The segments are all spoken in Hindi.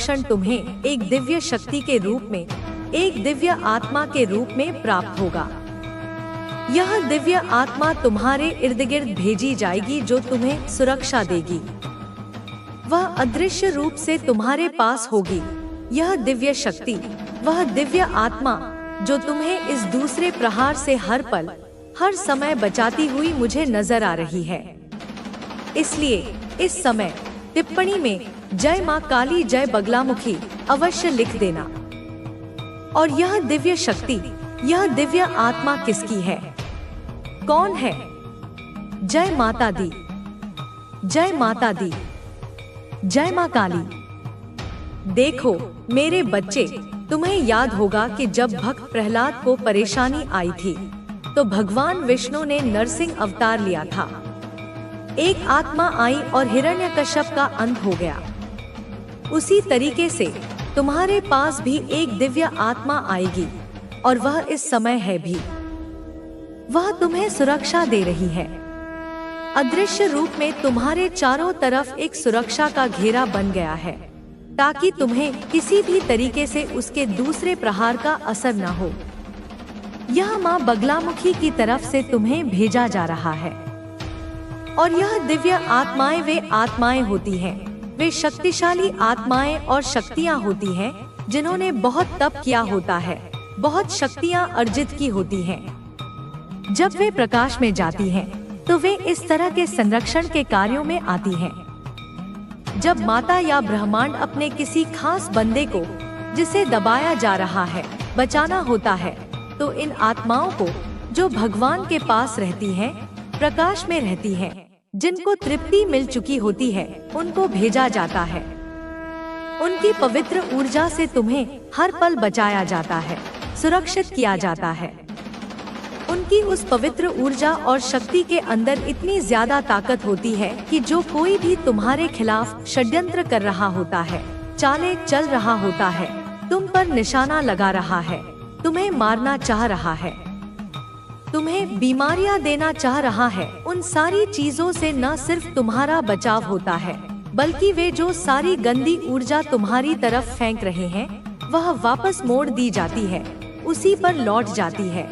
संरक्षण तुम्हें एक दिव्य शक्ति के रूप में, एक दिव्य आत्मा के रूप में प्राप्त होगा। यह दिव्य आत्मा तुम्हारे इर्द गिर्द भेजी जाएगी जो तुम्हें सुरक्षा देगी। वह अदृश्य रूप से तुम्हारे पास होगी। यह दिव्य शक्ति, वह दिव्य आत्मा जो तुम्हें इस दूसरे प्रहार से हर पल, हर समय बचाती हुई मुझे नजर आ रही है। इसलिए इस समय टिप्पणी में जय मां काली, जय बगलामुखी अवश्य लिख देना। और यह दिव्य शक्ति, यह दिव्य आत्मा किसकी है, कौन है? जय माता दी, जय माता दी, जय मां काली। देखो मेरे बच्चे, तुम्हें याद होगा कि जब भक्त प्रहलाद को परेशानी आई थी तो भगवान विष्णु ने नरसिंह अवतार लिया था। एक आत्मा आई और हिरण्यकश्यप का अंत हो गया। उसी तरीके से तुम्हारे पास भी एक दिव्य आत्मा आएगी और वह इस समय है भी। वह तुम्हें सुरक्षा दे रही है। अदृश्य रूप में तुम्हारे चारों तरफ एक सुरक्षा का घेरा बन गया है ताकि तुम्हें किसी भी तरीके से उसके दूसरे प्रहार का असर न हो। यह मां बगलामुखी की तरफ से तुम्हें भेजा जा रहा है। और यह दिव्य आत्माएं वे आत्माएं होती हैं, वे शक्तिशाली आत्माएं और शक्तियां होती हैं जिन्होंने बहुत तप किया होता है, बहुत शक्तियां अर्जित की होती हैं। जब वे प्रकाश में जाती हैं तो वे इस तरह के संरक्षण के कार्यों में आती हैं। जब माता या ब्रह्मांड अपने किसी खास बंदे को, जिसे दबाया जा रहा है, बचाना होता है, तो इन आत्माओं को जो भगवान के पास रहती हैं, प्रकाश में रहती हैं, जिनको तृप्ति मिल चुकी होती है, उनको भेजा जाता है। उनकी पवित्र ऊर्जा से तुम्हें हर पल बचाया जाता है, सुरक्षित किया जाता है। उनकी उस पवित्र ऊर्जा और शक्ति के अंदर इतनी ज्यादा ताकत होती है कि जो कोई भी तुम्हारे खिलाफ षड्यंत्र कर रहा होता है, चालें चल रहा होता है, तुम पर निशाना लगा रहा है, तुम्हें मारना चाह रहा है, तुम्हें बीमारियां देना चाह रहा है, उन सारी चीजों से न सिर्फ तुम्हारा बचाव होता है, बल्कि वे जो सारी गंदी ऊर्जा तुम्हारी तरफ फेंक रहे हैं, वह वापस मोड़ दी जाती है, उसी पर लौट जाती है।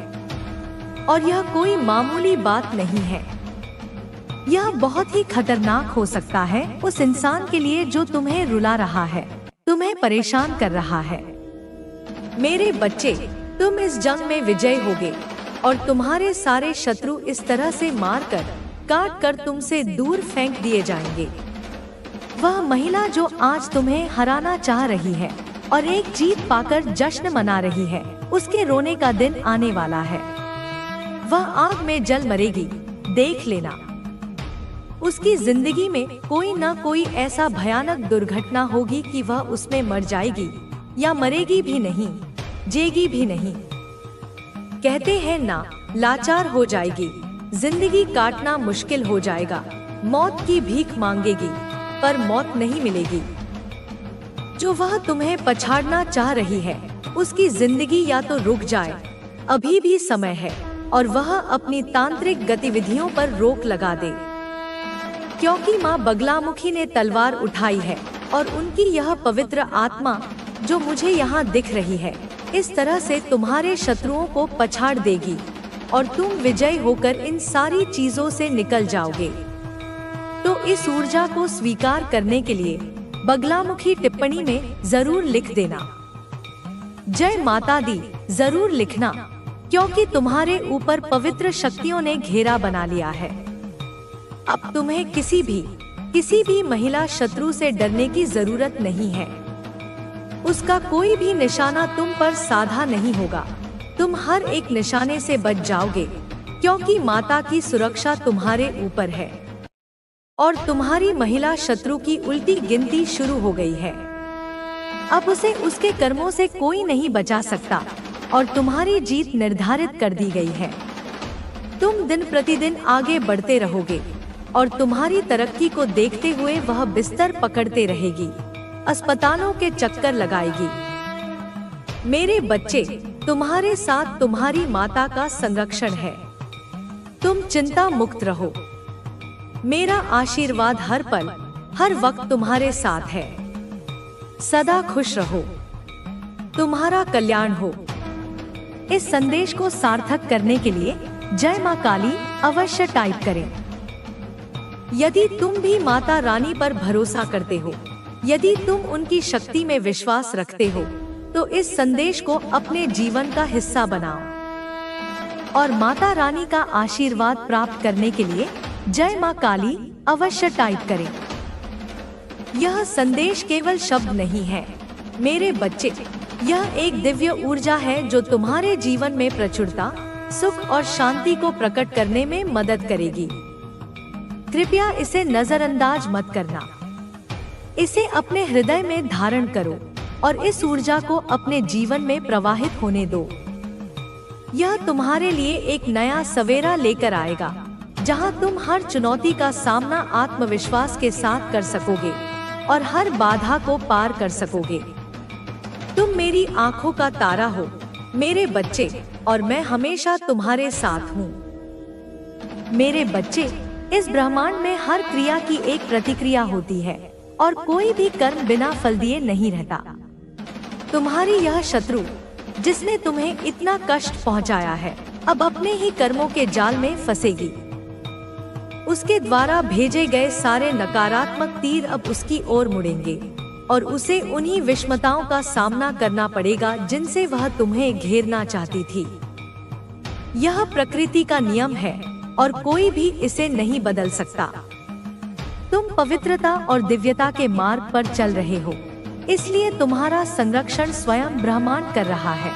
और यह कोई मामूली बात नहीं है। यह बहुत ही खतरनाक हो सकता है उस इंसान के लिए जो तुम्हें रुला रहा है, तुम्हें परेशान कर रहा है। मेरे बच्चे, तुम इस जंग में विजयी होगे और तुम्हारे सारे शत्रु इस तरह से मारकर, काट कर तुमसे दूर फेंक दिए जाएंगे। वह महिला जो आज तुम्हें हराना चाह रही है और एक जीत पाकर जश्न मना रही है, उसके रोने का दिन आने वाला है। वह आग में जल मरेगी, देख लेना। उसकी जिंदगी में कोई न कोई ऐसा भयानक दुर्घटना होगी कि वह उसमें मर जाएगी, या मरेगी भी नहीं, जेगी भी नहीं। कहते हैं ना, लाचार हो जाएगी, जिंदगी काटना मुश्किल हो जाएगा, मौत की भीख मांगेगी, पर मौत नहीं मिलेगी। जो वह तुम्हें पछाड़ना चाह रही है, उसकी जिंदगी या तो रुक जाए, अभी भी समय है, और वह अपनी तांत्रिक गतिविधियों पर रोक लगा दे। क्योंकि मां बगलामुखी ने तलवार उठाई है और उनकी यह पवित्र आत्मा जो मुझे यहाँ दिख रही है, इस तरह से तुम्हारे शत्रुओं को पछाड़ देगी और तुम विजयी होकर इन सारी चीजों से निकल जाओगे। तो इस ऊर्जा को स्वीकार करने के लिए बगलामुखी टिप्पणी में जरूर लिख देना। जय माता दी जरूर लिखना, क्योंकि तुम्हारे ऊपर पवित्र शक्तियों ने घेरा बना लिया है। अब तुम्हें किसी भी महिला शत्रु से डरने की जरूरत नहीं है। उसका कोई भी निशाना तुम पर साधा नहीं होगा। तुम हर एक निशाने से बच जाओगे, क्योंकि माता की सुरक्षा तुम्हारे ऊपर है और तुम्हारी महिला शत्रु की उल्टी गिनती शुरू हो गई है। अब उसे उसके कर्मों से कोई नहीं बचा सकता और तुम्हारी जीत निर्धारित कर दी गई है। तुम दिन प्रतिदिन आगे बढ़ते रहोगे और तुम्हारी तरक्की को देखते हुए वह बिस्तर पकड़ते रहेगी, अस्पतालों के चक्कर लगाएगी। मेरे बच्चे, तुम्हारे साथ तुम्हारी माता का संरक्षण है। तुम चिंता मुक्त रहो। मेरा आशीर्वाद हर पल, हर वक्त तुम्हारे साथ है। सदा खुश रहो, तुम्हारा कल्याण हो। इस संदेश को सार्थक करने के लिए जय मां काली अवश्य टाइप करें। यदि तुम भी माता रानी पर भरोसा करते हो, यदि तुम उनकी शक्ति में विश्वास रखते हो, तो इस संदेश को अपने जीवन का हिस्सा बनाओ और माता रानी का आशीर्वाद प्राप्त करने के लिए जय मां काली अवश्य टाइप करें। यह संदेश केवल शब्द नहीं है मेरे बच्चे, यह एक दिव्य ऊर्जा है जो तुम्हारे जीवन में प्रचुरता, सुख और शांति को प्रकट करने में मदद करेगी। कृपया इसे नजरअंदाज मत करना, इसे अपने हृदय में धारण करो और इस ऊर्जा को अपने जीवन में प्रवाहित होने दो। यह तुम्हारे लिए एक नया सवेरा लेकर आएगा, जहां तुम हर चुनौती का सामना आत्मविश्वास के साथ कर सकोगे और हर बाधा को पार कर सकोगे। तुम मेरी आंखों का तारा हो मेरे बच्चे, और मैं हमेशा तुम्हारे साथ हूँ। मेरे बच्चे, इस ब्रह्मांड में हर क्रिया की एक प्रतिक्रिया होती है और कोई भी कर्म बिना फल दिए नहीं रहता। तुम्हारी यह शत्रु जिसने तुम्हें इतना कष्ट पहुंचाया है, अब अपने ही कर्मों के जाल में फंसेगी। उसके द्वारा भेजे गए सारे नकारात्मक तीर अब उसकी ओर मुड़ेंगे और उसे उन्हीं विषमताओं का सामना करना पड़ेगा जिनसे वह तुम्हें घेरना चाहती थी। यह प्रकृति का नियम है और कोई भी इसे नहीं बदल सकता। तुम पवित्रता और दिव्यता के मार्ग पर चल रहे हो, इसलिए तुम्हारा संरक्षण स्वयं ब्रह्मांड कर रहा है।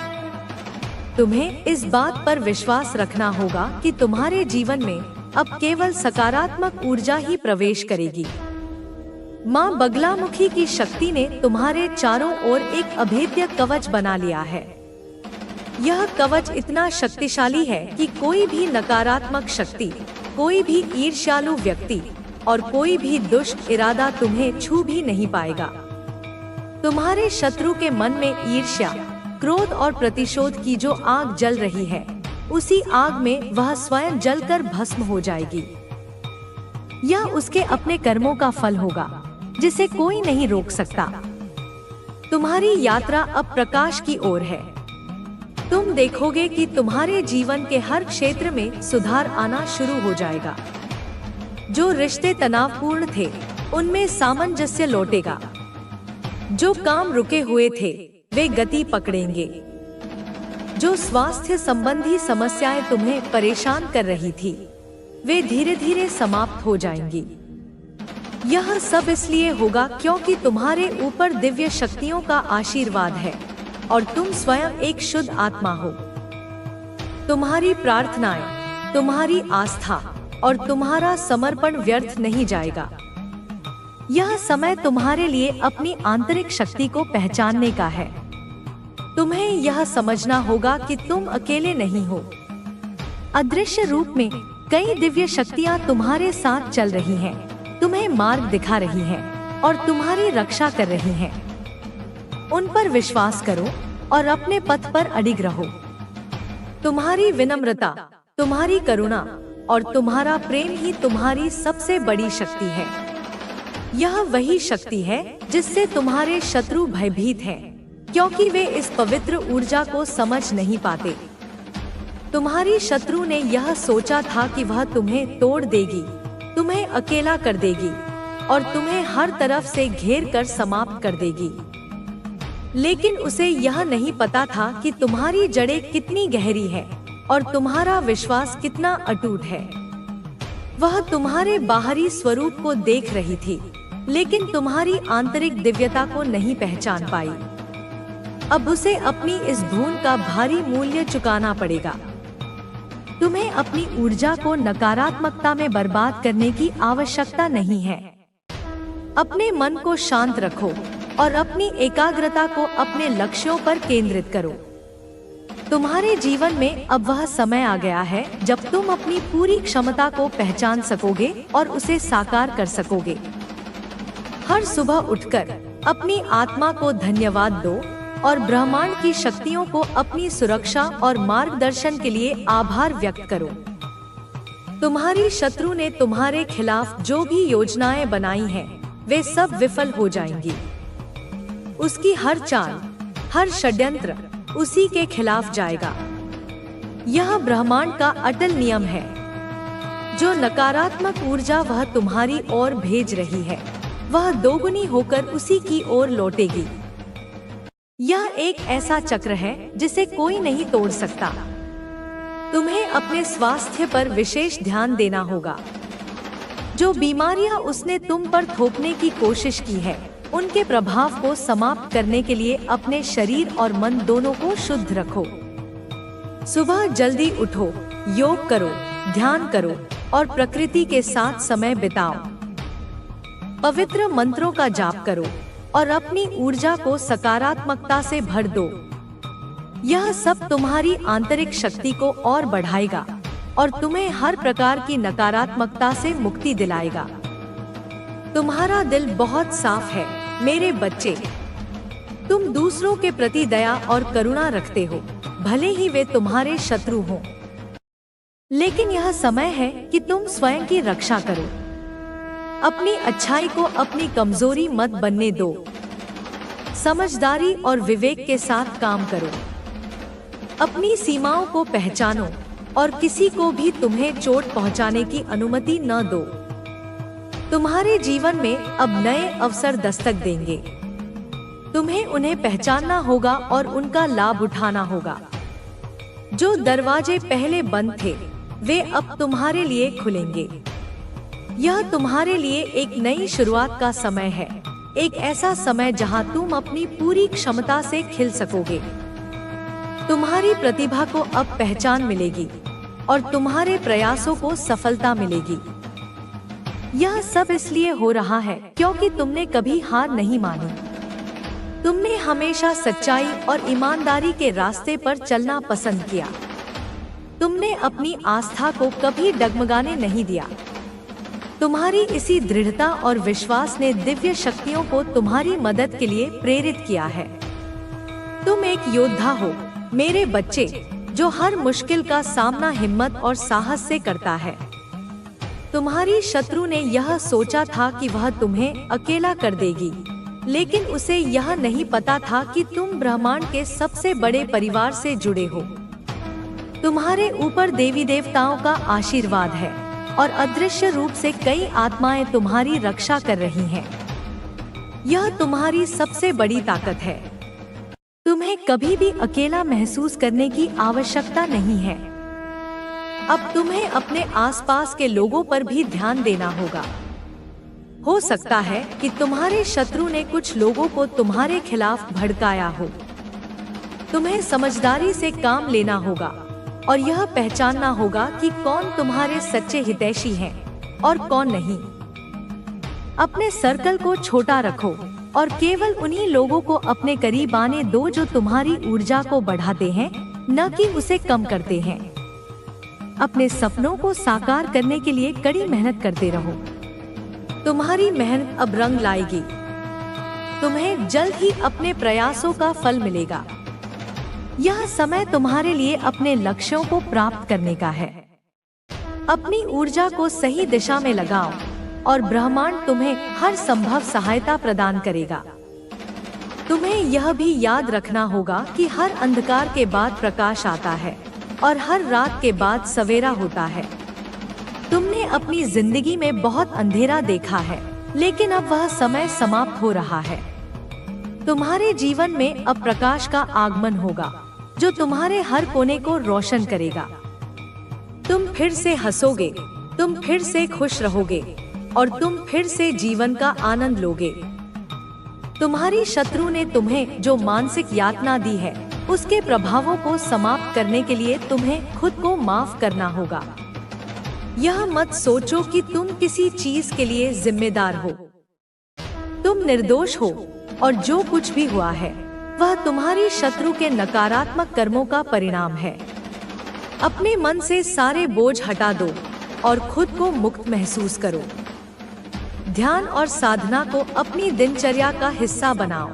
तुम्हें इस बात पर विश्वास रखना होगा कि तुम्हारे जीवन में अब केवल सकारात्मक ऊर्जा ही प्रवेश करेगी। माँ बगलामुखी की शक्ति ने तुम्हारे चारों ओर एक अभेद्य कवच बना लिया है। यह कवच इतना शक्तिशाली है कि कोई भी नकारात्मक शक्ति, कोई भी ईर्ष्यालु व्यक्ति और कोई भी दुष्ट इरादा तुम्हें छू भी नहीं पाएगा। तुम्हारे शत्रु के मन में ईर्ष्या, क्रोध और प्रतिशोध की जो आग जल रही है, उसी आग में वह स्वयं जलकर भस्म हो जाएगी। यह उसके अपने कर्मों का फल होगा जिसे कोई नहीं रोक सकता। तुम्हारी यात्रा अब प्रकाश की ओर है। तुम देखोगे कि तुम्हारे जीवन के हर क्षेत्र में सुधार आना शुरू हो जाएगा। जो रिश्ते तनावपूर्ण थे, उनमें सामंजस्य लौटेगा। जो काम रुके हुए थे, वे गति पकड़ेंगे। जो स्वास्थ्य संबंधी समस्याएं तुम्हें परेशान कर रही थी, वे धीरे धीरे समाप्त हो जाएंगी। यह सब इसलिए होगा क्योंकि तुम्हारे ऊपर दिव्य शक्तियों का आशीर्वाद है और तुम स्वयं एक शुद्ध आत्मा हो। तुम्हारी प्रार्थनाएं, तुम्हारी आस्था और तुम्हारा समर्पण व्यर्थ नहीं जाएगा। यह समय तुम्हारे लिए अपनी आंतरिक शक्ति को पहचानने का है। तुम्हें यह समझना होगा कि तुम अकेले नहीं हो। अदृश्य रूप में कई दिव्य शक्तियां तुम्हारे साथ चल रही हैं, तुम्हें मार्ग दिखा रही हैं और तुम्हारी रक्षा कर रही हैं। उन पर विश्वास करो और अपने पथ पर अडिग रहो। तुम्हारी विनम्रता, तुम्हारी करुणा और तुम्हारा प्रेम ही तुम्हारी सबसे बड़ी शक्ति है। यह वही शक्ति है जिससे तुम्हारे शत्रु भयभीत हैं, क्योंकि वे इस पवित्र ऊर्जा को समझ नहीं पाते। तुम्हारी शत्रु ने यह सोचा था कि वह तुम्हें तोड़ देगी, तुम्हें अकेला कर देगी और तुम्हें हर तरफ से घेर कर समाप्त कर देगी। लेकिन उसे यह नहीं पता था कि तुम्हारी जड़ें कितनी गहरी है और तुम्हारा विश्वास कितना अटूट है। वह तुम्हारे बाहरी स्वरूप को देख रही थी, लेकिन तुम्हारी आंतरिक दिव्यता को नहीं पहचान पाई। अब उसे अपनी इस भूल का भारी मूल्य चुकाना पड़ेगा। तुम्हें अपनी ऊर्जा को नकारात्मकता में बर्बाद करने की आवश्यकता नहीं है। अपने मन को शांत रखो और अपनी एकाग्रता को अपने लक्ष्यों पर केंद्रित करो। तुम्हारे जीवन में अब वह समय आ गया है जब तुम अपनी पूरी क्षमता को पहचान सकोगे और उसे साकार कर सकोगे। हर सुबह उठकर अपनी आत्मा को धन्यवाद दो और ब्रह्मांड की शक्तियों को अपनी सुरक्षा और मार्गदर्शन के लिए आभार व्यक्त करो। तुम्हारी शत्रु ने तुम्हारे खिलाफ जो भी योजनाएं बनाई हैं, वे सब विफल हो जाएंगी। उसकी हर चाल, हर षड्यंत्र उसी के खिलाफ जाएगा। यह ब्रह्मांड का अटल नियम है। जो नकारात्मक ऊर्जा वह तुम्हारी ओर भेज रही है, वह दोगुनी होकर उसी की ओर लौटेगी। यह एक ऐसा चक्र है जिसे कोई नहीं तोड़ सकता। तुम्हें अपने स्वास्थ्य पर विशेष ध्यान देना होगा। जो बीमारियां उसने तुम पर थोपने की कोशिश की है, उनके प्रभाव को समाप्त करने के लिए अपने शरीर और मन दोनों को शुद्ध रखो। सुबह जल्दी उठो, योग करो, ध्यान करो और प्रकृति के साथ समय बिताओ। पवित्र मंत्रों का जाप करो और अपनी ऊर्जा को सकारात्मकता से भर दो। यह सब तुम्हारी आंतरिक शक्ति को और बढ़ाएगा और तुम्हें हर प्रकार की नकारात्मकता से मुक्ति दिलाएगा। तुम्हारा दिल बहुत साफ है मेरे बच्चे। तुम दूसरों के प्रति दया और करुणा रखते हो, भले ही वे तुम्हारे शत्रु हों। लेकिन यह समय है कि तुम स्वयं की रक्षा करो। अपनी अच्छाई को अपनी कमजोरी मत बनने दो। समझदारी और विवेक के साथ काम करो। अपनी सीमाओं को पहचानो और किसी को भी तुम्हें चोट पहुंचाने की अनुमति न दो। तुम्हारे जीवन में अब नए अवसर दस्तक देंगे। तुम्हें उन्हें पहचानना होगा और उनका लाभ उठाना होगा। जो दरवाजे पहले बंद थे, वे अब तुम्हारे लिए खुलेंगे। यह तुम्हारे लिए एक नई शुरुआत का समय है, एक ऐसा समय जहां तुम अपनी पूरी क्षमता से खिल सकोगे। तुम्हारी प्रतिभा को अब पहचान मिलेगी और तुम्हारे प्रयासों को सफलता मिलेगी। यह सब इसलिए हो रहा है क्योंकि तुमने कभी हार नहीं मानी। तुमने हमेशा सच्चाई और ईमानदारी के रास्ते पर चलना पसंद किया। तुमने अपनी आस्था को कभी डगमगाने नहीं दिया। तुम्हारी इसी दृढ़ता और विश्वास ने दिव्य शक्तियों को तुम्हारी मदद के लिए प्रेरित किया है। तुम एक योद्धा हो मेरे बच्चे, जो हर मुश्किल का सामना हिम्मत और साहस से करता है। तुम्हारी शत्रु ने यह सोचा था कि वह तुम्हें अकेला कर देगी, लेकिन उसे यह नहीं पता था कि तुम ब्रह्मांड के सबसे बड़े परिवार से जुड़े हो। तुम्हारे ऊपर देवी देवताओं का आशीर्वाद है और अदृश्य रूप से कई आत्माएं तुम्हारी रक्षा कर रही हैं। यह तुम्हारी सबसे बड़ी ताकत है। तुम्हें कभी भी अकेला महसूस करने की आवश्यकता नहीं है। अब तुम्हें अपने आसपास के लोगों पर भी ध्यान देना होगा। हो सकता है कि तुम्हारे शत्रु ने कुछ लोगों को तुम्हारे खिलाफ भड़काया हो। तुम्हें समझदारी से काम लेना होगा और यह पहचानना होगा कि कौन तुम्हारे सच्चे हितैषी हैं और कौन नहीं। अपने सर्कल को छोटा रखो और केवल उन्हीं लोगों को अपने करीब आने दो जो तुम्हारी ऊर्जा को बढ़ाते हैं, न कि उसे कम करते हैं। अपने सपनों को साकार करने के लिए कड़ी मेहनत करते रहो। तुम्हारी मेहनत अब रंग लाएगी। तुम्हें जल्द ही अपने प्रयासों का फल मिलेगा। यह समय तुम्हारे लिए अपने लक्ष्यों को प्राप्त करने का है। अपनी ऊर्जा को सही दिशा में लगाओ और ब्रह्मांड तुम्हें हर संभव सहायता प्रदान करेगा। तुम्हें यह भी याद रखना होगा कि हर अंधकार के बाद प्रकाश आता है और हर रात के बाद सवेरा होता है। तुमने अपनी जिंदगी में बहुत अंधेरा देखा है, लेकिन अब वह समय समाप्त हो रहा है। तुम्हारे जीवन में अब प्रकाश का आगमन होगा, जो तुम्हारे हर कोने को रोशन करेगा। तुम फिर से हंसोगे, तुम फिर से खुश रहोगे और तुम फिर से जीवन का आनंद लोगे। तुम्हारी शत्रु ने तुम्हें जो मानसिक यातना दी है, उसके प्रभावों को समाप्त करने के लिए तुम्हें खुद को माफ करना होगा। यह मत सोचो कि तुम किसी चीज के लिए जिम्मेदार हो। तुम निर्दोष हो और जो कुछ भी हुआ है वह तुम्हारी शत्रु के नकारात्मक कर्मों का परिणाम है। अपने मन से सारे बोझ हटा दो और खुद को मुक्त महसूस करो। ध्यान और साधना को अपनी दिनचर्या का हिस्सा बनाओ।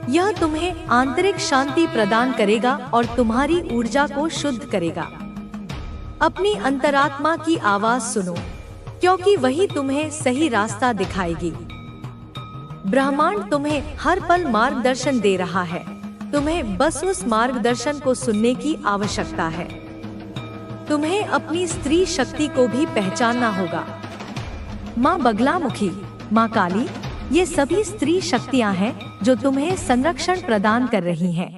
यह तुम्हें आंतरिक शांति प्रदान करेगा और तुम्हारी ऊर्जा को शुद्ध करेगा। अपनी अंतरात्मा की आवाज सुनो, क्योंकि वही तुम्हें सही रास्ता दिखाएगी। ब्रह्मांड तुम्हें हर पल मार्गदर्शन दे रहा है। तुम्हें बस उस मार्गदर्शन को सुनने की आवश्यकता है। तुम्हें अपनी स्त्री शक्ति को भी पहचानना होगा। माँ बगलामुखी, माँ काली, ये सभी स्त्री शक्तियाँ हैं जो तुम्हें संरक्षण प्रदान कर रही हैं।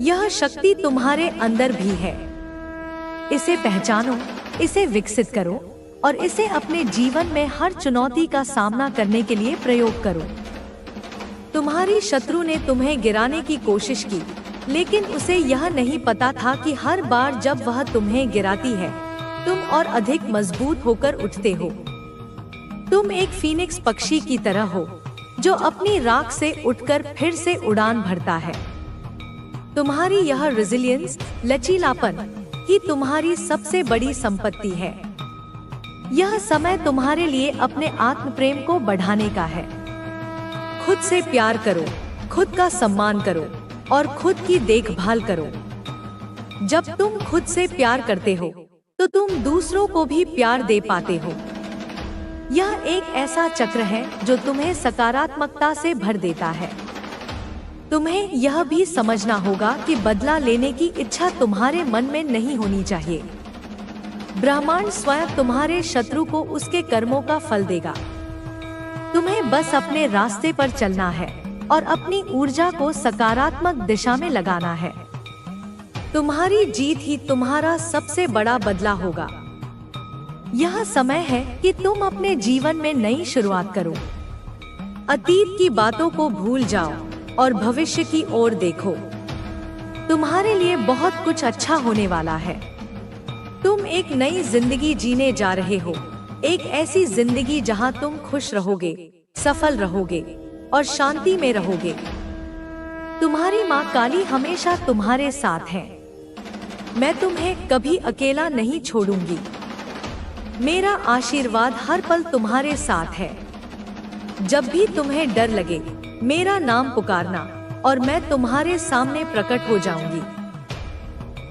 यह शक्ति तुम्हारे अंदर भी है। इसे पहचानो, इसे विकसित करो और इसे अपने जीवन में हर चुनौती का सामना करने के लिए प्रयोग करो। तुम्हारी शत्रु ने तुम्हें गिराने की कोशिश की, लेकिन उसे यह नहीं पता था कि हर बार जब वह तुम्हें गिराती है, तुम और अधिक मजबूत होकर उठते हो। तुम एक फीनिक्स पक्षी की तरह हो, जो अपनी राख से उठकर फिर से उड़ान भरता है। तुम्हारी यह रेजिलियंस, लचीलापन ही तुम्हारी सबसे बड़ी संपत्ति है। यह समय तुम्हारे लिए अपने आत्म प्रेम को बढ़ाने का है। खुद से प्यार करो, खुद का सम्मान करो और खुद की देखभाल करो। जब तुम खुद से प्यार करते हो, तो तुम दूसरों को भी प्यार दे पाते हो। यह एक ऐसा चक्र है जो तुम्हें सकारात्मकता से भर देता है। तुम्हें यह भी समझना होगा कि बदला लेने की इच्छा तुम्हारे मन में नहीं होनी चाहिए। ब्रह्मांड स्वयं तुम्हारे शत्रु को उसके कर्मों का फल देगा। तुम्हें बस अपने रास्ते पर चलना है और अपनी ऊर्जा को सकारात्मक दिशा में लगाना है। तुम्हारी जीत ही तुम्हारा सबसे बड़ा बदला होगा। यह समय है कि तुम अपने जीवन में नई शुरुआत करो। अतीत की बातों को भूल जाओ और भविष्य की ओर देखो। तुम्हारे लिए बहुत कुछ अच्छा होने वाला है। तुम एक नई जिंदगी जीने जा रहे हो, एक ऐसी जिंदगी जहां तुम खुश रहोगे, सफल रहोगे और शांति में रहोगे। तुम्हारी माँ काली हमेशा तुम्हारे साथ है। मैं तुम्हें कभी अकेला नहीं छोड़ूंगी। मेरा आशीर्वाद हर पल तुम्हारे साथ है। जब भी तुम्हें डर लगे, मेरा नाम पुकारना और मैं तुम्हारे सामने प्रकट हो जाऊंगी।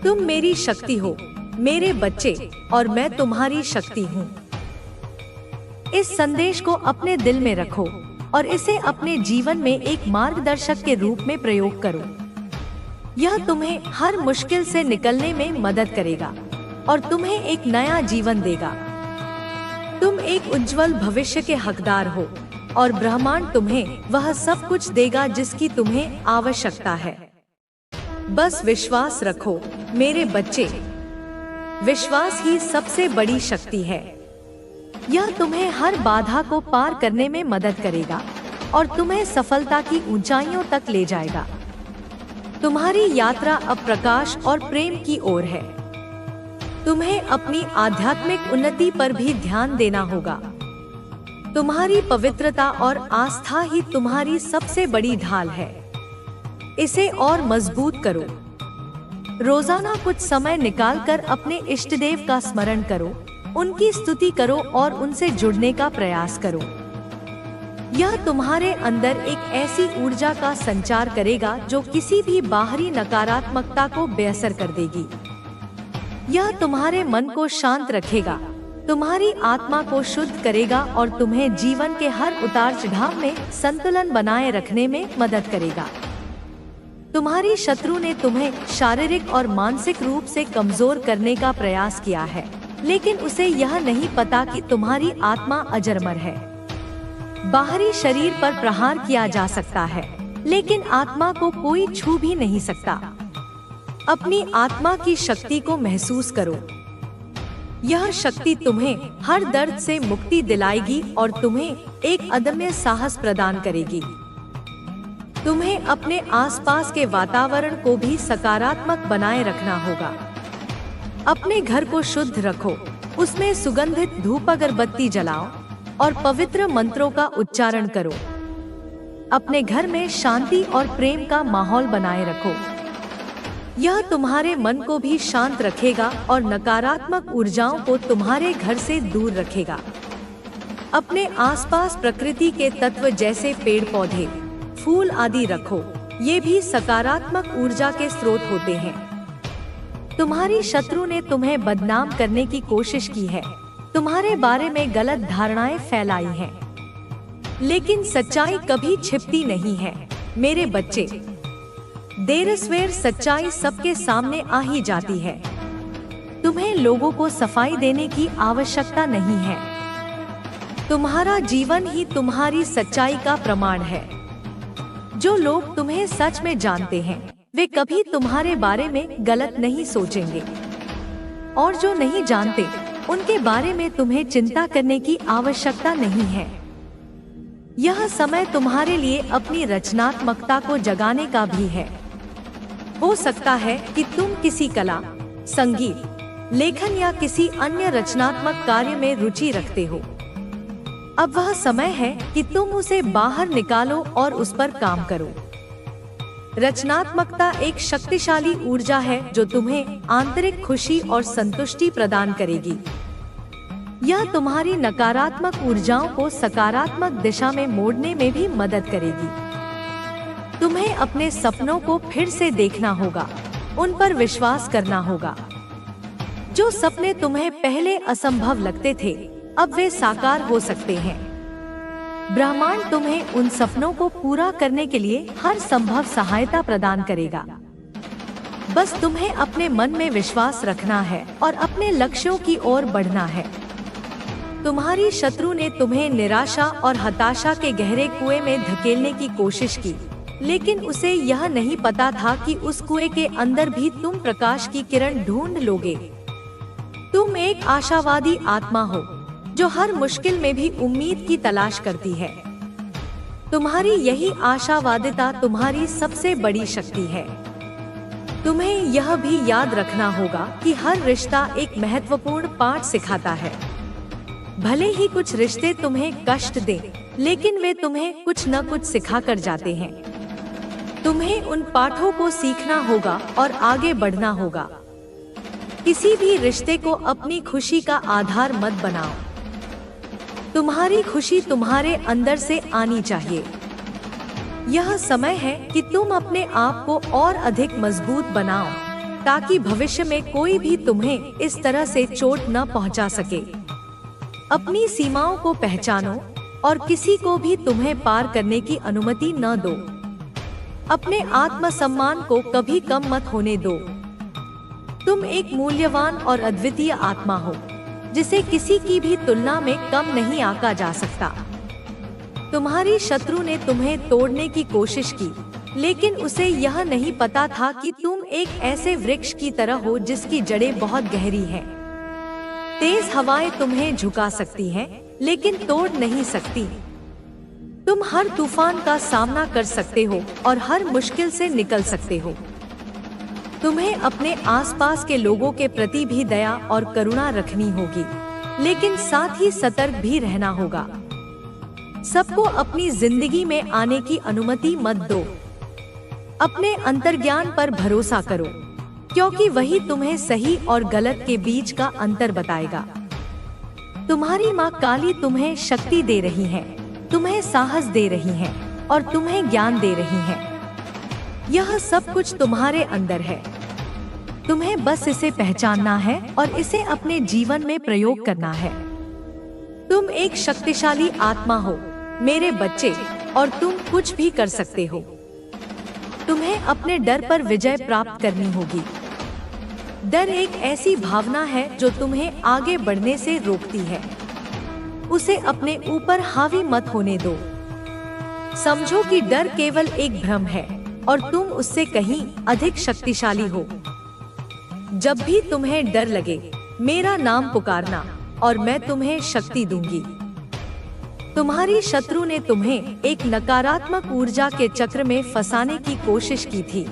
तुम मेरी शक्ति हो, मेरे बच्चे, और मैं तुम्हारी शक्ति हूँ। इस संदेश को अपने दिल में रखो और इसे अपने जीवन में एक मार्गदर्शक के रूप में प्रयोग करो। यह तुम्हें हर मुश्किल से निकलने में मदद करेगा और तुम्हें एक नया जीवन देगा। तुम एक उज्जवल भविष्य के हकदार हो और ब्रह्मांड तुम्हें वह सब कुछ देगा जिसकी तुम्हें आवश्यकता है। बस विश्वास रखो मेरे बच्चे। विश्वास ही सबसे बड़ी शक्ति है। यह तुम्हें हर बाधा को पार करने में मदद करेगा और तुम्हें सफलता की ऊंचाइयों तक ले जाएगा। तुम्हारी यात्रा अब प्रकाश और प्रेम की ओर है। तुम्हें अपनी आध्यात्मिक उन्नति पर भी ध्यान देना होगा। तुम्हारी पवित्रता और आस्था ही तुम्हारी सबसे बड़ी ढाल है। इसे और मजबूत करो। रोजाना कुछ समय निकालकर अपने इष्टदेव का स्मरण करो, उनकी स्तुति करो और उनसे जुड़ने का प्रयास करो। यह तुम्हारे अंदर एक ऐसी ऊर्जा का संचार करेगा जो किसी भी बाहरी नकारात्मकता को बेअसर कर देगी। यह तुम्हारे मन को शांत रखेगा, तुम्हारी आत्मा को शुद्ध करेगा और तुम्हें जीवन के हर उतार चढ़ाव में संतुलन बनाए रखने में मदद करेगा। तुम्हारी शत्रु ने तुम्हें शारीरिक और मानसिक रूप से कमजोर करने का प्रयास किया है, लेकिन उसे यह नहीं पता कि तुम्हारी आत्मा अजरमर है। बाहरी शरीर पर प्रहार किया जा सकता है, लेकिन आत्मा को कोई छू भी नहीं सकता। अपनी आत्मा की शक्ति को महसूस करो। यह शक्ति तुम्हें हर दर्द से मुक्ति दिलाएगी और तुम्हें एक अदम्य साहस प्रदान करेगी। तुम्हें अपने आसपास के वातावरण को भी सकारात्मक बनाए रखना होगा। अपने घर को शुद्ध रखो, उसमें सुगंधित धूप अगरबत्ती जलाओ और पवित्र मंत्रों का उच्चारण करो। अपने घर में शांति और प्रेम का माहौल बनाए रखो। यह तुम्हारे मन को भी शांत रखेगा और नकारात्मक ऊर्जाओं को तुम्हारे घर से दूर रखेगा। अपने आसपास प्रकृति के तत्व जैसे पेड़ पौधे, फूल आदि रखो, ये भी सकारात्मक ऊर्जा के स्रोत होते हैं। तुम्हारी शत्रु ने तुम्हें बदनाम करने की कोशिश की है, तुम्हारे बारे में गलत धारणाएं फैलाई हैं। लेकिन सच्चाई कभी छिपती नहीं है मेरे बच्चे। देर सवेर सच्चाई सबके सामने आ ही जाती है। तुम्हें लोगों को सफाई देने की आवश्यकता नहीं है। तुम्हारा जीवन ही तुम्हारी सच्चाई का प्रमाण है। जो लोग तुम्हें सच में जानते हैं वे कभी तुम्हारे बारे में गलत नहीं सोचेंगे, और जो नहीं जानते उनके बारे में तुम्हें चिंता करने की आवश्यकता नहीं है। यह समय तुम्हारे लिए अपनी रचनात्मकता को जगाने का भी है। हो सकता है कि तुम किसी कला, संगीत, लेखन या किसी अन्य रचनात्मक कार्य में रुचि रखते हो। अब वह समय है कि तुम उसे बाहर निकालो और उस पर काम करो। रचनात्मकता एक शक्तिशाली ऊर्जा है जो तुम्हें आंतरिक खुशी और संतुष्टि प्रदान करेगी। यह तुम्हारी नकारात्मक ऊर्जाओं को सकारात्मक दिशा में मोड़ने में भी मदद करेगी। तुम्हें अपने सपनों को फिर से देखना होगा, उन पर विश्वास करना होगा। जो सपने तुम्हें पहले असंभव लगते थे अब वे साकार हो सकते हैं। ब्रह्मांड तुम्हें उन सपनों को पूरा करने के लिए हर संभव सहायता प्रदान करेगा। बस तुम्हें अपने मन में विश्वास रखना है और अपने लक्ष्यों की ओर बढ़ना है। तुम्हारी शत्रु ने तुम्हें निराशा और हताशा के गहरे कुएं में धकेलने की कोशिश की, लेकिन उसे यह नहीं पता था कि उस कुएं के अंदर भी तुम प्रकाश की किरण ढूंढ लोगे। तुम एक आशावादी आत्मा हो जो हर मुश्किल में भी उम्मीद की तलाश करती है। तुम्हारी यही आशावादिता तुम्हारी सबसे बड़ी शक्ति है। तुम्हें यह भी याद रखना होगा कि हर रिश्ता एक महत्वपूर्ण पाठ सिखाता है। भले ही कुछ रिश्ते तुम्हें कष्ट दें, लेकिन वे तुम्हें कुछ न कुछ सिखा कर जाते हैं। तुम्हें उन पाठों को सीखना होगा और आगे बढ़ना होगा। किसी भी रिश्ते को अपनी खुशी का आधार मत बनाओ। तुम्हारी खुशी तुम्हारे अंदर से आनी चाहिए। यह समय है कि तुम अपने आप को और अधिक मजबूत बनाओ, ताकि भविष्य में कोई भी तुम्हें इस तरह से चोट न पहुंचा सके। अपनी सीमाओं को पहचानो और किसी को भी तुम्हें पार करने की अनुमति न दो। अपने आत्मसम्मान को कभी कम मत होने दो। तुम एक मूल्यवान और अद्वितीय आत्मा हो, जिसे किसी की भी तुलना में कम नहीं आंका जा सकता। तुम्हारी शत्रु ने तुम्हें तोड़ने की कोशिश की, लेकिन उसे यह नहीं पता था कि तुम एक ऐसे वृक्ष की तरह हो जिसकी जड़ें बहुत गहरी हैं। तेज हवाएं तुम्हें झुका सकती हैं, लेकिन तोड़ नहीं सकती। तुम हर तूफान का सामना कर सकते हो और हर मुश्किल से निकल सकते हो। तुम्हें अपने आसपास के लोगों के प्रति भी दया और करुणा रखनी होगी, लेकिन साथ ही सतर्क भी रहना होगा। सबको अपनी जिंदगी में आने की अनुमति मत दो। अपने अंतर्ज्ञान पर भरोसा करो, क्योंकि वही तुम्हें सही और गलत के बीच का अंतर बताएगा। तुम्हारी माँ काली तुम्हें शक्ति दे रही है, तुम्हें साहस दे रही है और तुम्हें ज्ञान दे रही है। यह सब कुछ तुम्हारे अंदर है। तुम्हें बस इसे पहचानना है और इसे अपने जीवन में प्रयोग करना है। तुम एक शक्तिशाली आत्मा हो मेरे बच्चे, और तुम कुछ भी कर सकते हो। तुम्हें अपने डर पर विजय प्राप्त करनी होगी। डर एक ऐसी भावना है जो तुम्हें आगे बढ़ने से रोकती है। उसे अपने ऊपर हावी मत होने दो। समझो कि डर केवल एक भ्रम है और तुम उससे कहीं अधिक शक्तिशाली हो। जब भी तुम्हें डर लगे, मेरा नाम पुकारना और मैं तुम्हें शक्ति दूंगी। तुम्हारी शत्रु ने तुम्हें एक नकारात्मक ऊर्जा के चक्र में फंसाने की कोशिश की थी,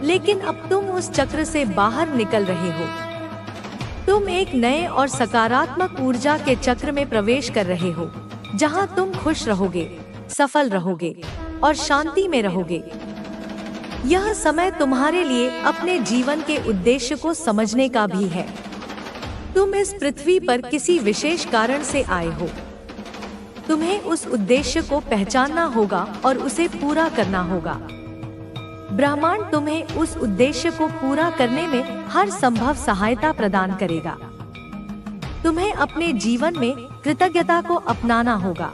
लेकिन अब तुम उस चक्र से बाहर निकल रहे हो। तुम एक नए और सकारात्मक ऊर्जा के चक्र में प्रवेश कर रहे हो, जहां तुम खुश रहोगे, सफल रहोगे और शांति में रहोगे। यह समय तुम्हारे लिए अपने जीवन के उद्देश्य को समझने का भी है। तुम इस पृथ्वी पर किसी विशेष कारण से आए हो। तुम्हें उस उद्देश्य को पहचानना होगा और उसे पूरा करना होगा। ब्रह्मांड तुम्हें उस उद्देश्य को पूरा करने में हर संभव सहायता प्रदान करेगा। तुम्हें अपने जीवन में कृतज्ञता को अपनाना होगा।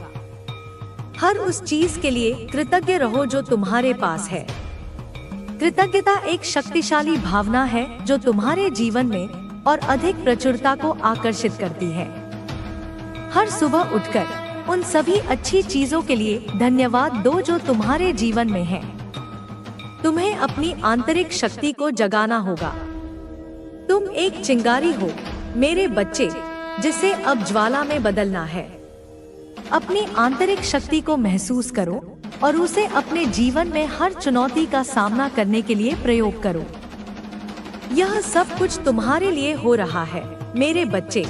हर उस चीज के लिए कृतज्ञ रहो जो तुम्हारे पास है। कृतज्ञता एक शक्तिशाली भावना है जो तुम्हारे जीवन में और अधिक प्रचुरता को आकर्षित करती है। हर सुबह उठकर उन सभी अच्छी चीजों के लिए धन्यवाद दो जो तुम्हारे जीवन में है। तुम्हें अपनी आंतरिक शक्ति को जगाना होगा। तुम एक चिंगारी हो मेरे बच्चे, जिसे अब ज्वाला में बदलना है। अपनी आंतरिक शक्ति को महसूस करो और उसे अपने जीवन में हर चुनौती का सामना करने के लिए प्रयोग करो। यह सब कुछ तुम्हारे लिए हो रहा है मेरे बच्चे।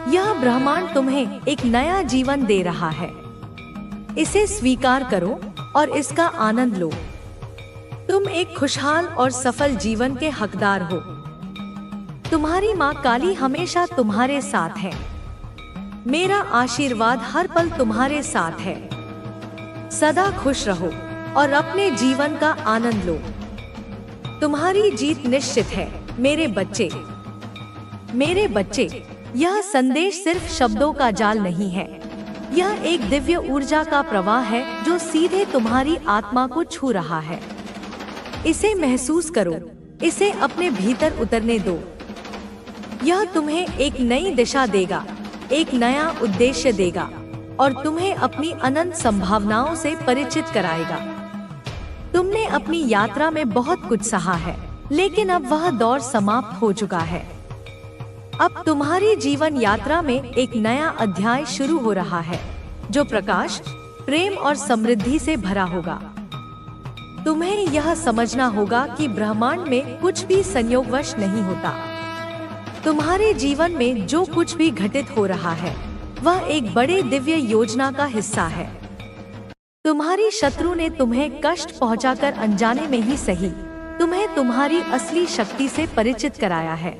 यह ब्रह्मांड तुम्हें एक नया जीवन दे रहा है। इसे स्वीकार करो और इसका आनंद लो। तुम एक खुशहाल और सफल जीवन के हकदार हो। तुम्हारी माँ काली हमेशा तुम्हारे साथ है। मेरा आशीर्वाद हर पल तुम्हारे साथ है। सदा खुश रहो और अपने जीवन का आनंद लो। तुम्हारी जीत निश्चित है मेरे बच्चे। मेरे बच्चे, यह संदेश सिर्फ शब्दों का जाल नहीं है। यह एक दिव्य ऊर्जा का प्रवाह है जो सीधे तुम्हारी आत्मा को छू रहा है। इसे महसूस करो, इसे अपने भीतर उतरने दो। यह तुम्हें एक नई दिशा देगा, एक नया उद्देश्य देगा और तुम्हें अपनी अनंत संभावनाओं से परिचित कराएगा। तुमने अपनी यात्रा में बहुत कुछ सहा है, लेकिन अब वह दौर समाप्त हो चुका है। अब तुम्हारी जीवन यात्रा में एक नया अध्याय शुरू हो रहा है, जो प्रकाश, प्रेम और समृद्धि से भरा होगा। तुम्हें यह समझना होगा कि ब्रह्मांड में कुछ भी संयोगवश नहीं होता। तुम्हारे जीवन में जो कुछ भी घटित हो रहा है वह एक बड़े दिव्य योजना का हिस्सा है। तुम्हारी शत्रु ने तुम्हें कष्ट पहुंचाकर अनजाने में ही सही तुम्हें तुम्हारी असली शक्ति से परिचित कराया है।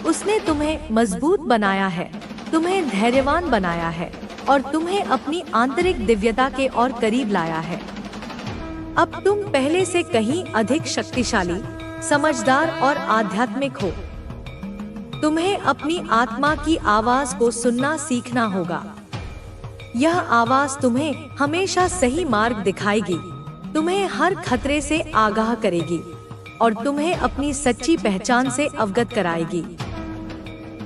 उसने तुम्हें मजबूत बनाया है, तुम्हें धैर्यवान बनाया है और तुम्हें अपनी आंतरिक दिव्यता के और करीब लाया है। अब तुम पहले से कहीं अधिक शक्तिशाली, समझदार और आध्यात्मिक हो। तुम्हें अपनी आत्मा की आवाज को सुनना सीखना होगा। यह आवाज तुम्हें हमेशा सही मार्ग दिखाएगी, तुम्हें हर खतरे से आगाह करेगी और तुम्हें अपनी सच्ची पहचान से अवगत कराएगी।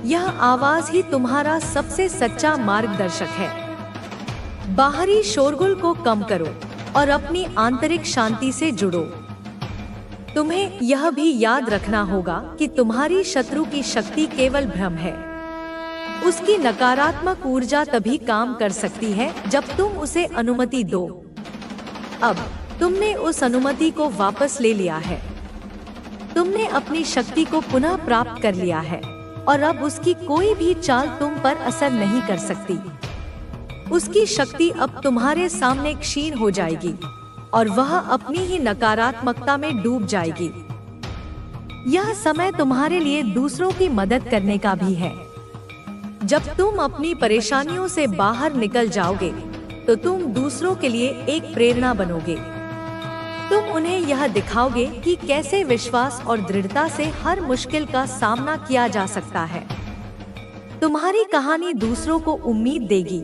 यह आवाज ही तुम्हारा सबसे सच्चा मार्गदर्शक है। बाहरी शोरगुल को कम करो और अपनी आंतरिक शांति से जुड़ो। तुम्हें यह भी याद रखना होगा कि तुम्हारी शत्रु की शक्ति केवल भ्रम है। उसकी नकारात्मक ऊर्जा तभी काम कर सकती है जब तुम उसे अनुमति दो। अब तुमने उस अनुमति को वापस ले लिया है। तुमने अपनी शक्ति को पुनः प्राप्त कर लिया है और अब उसकी कोई भी चाल तुम पर असर नहीं कर सकती। उसकी शक्ति अब तुम्हारे सामने क्षीण हो जाएगी और वह अपनी ही नकारात्मकता में डूब जाएगी। यह समय तुम्हारे लिए दूसरों की मदद करने का भी है। जब तुम अपनी परेशानियों से बाहर निकल जाओगे तो तुम दूसरों के लिए एक प्रेरणा बनोगे। तुम उन्हें यह दिखाओगे कि कैसे विश्वास और दृढ़ता से हर मुश्किल का सामना किया जा सकता है। तुम्हारी कहानी दूसरों को उम्मीद देगी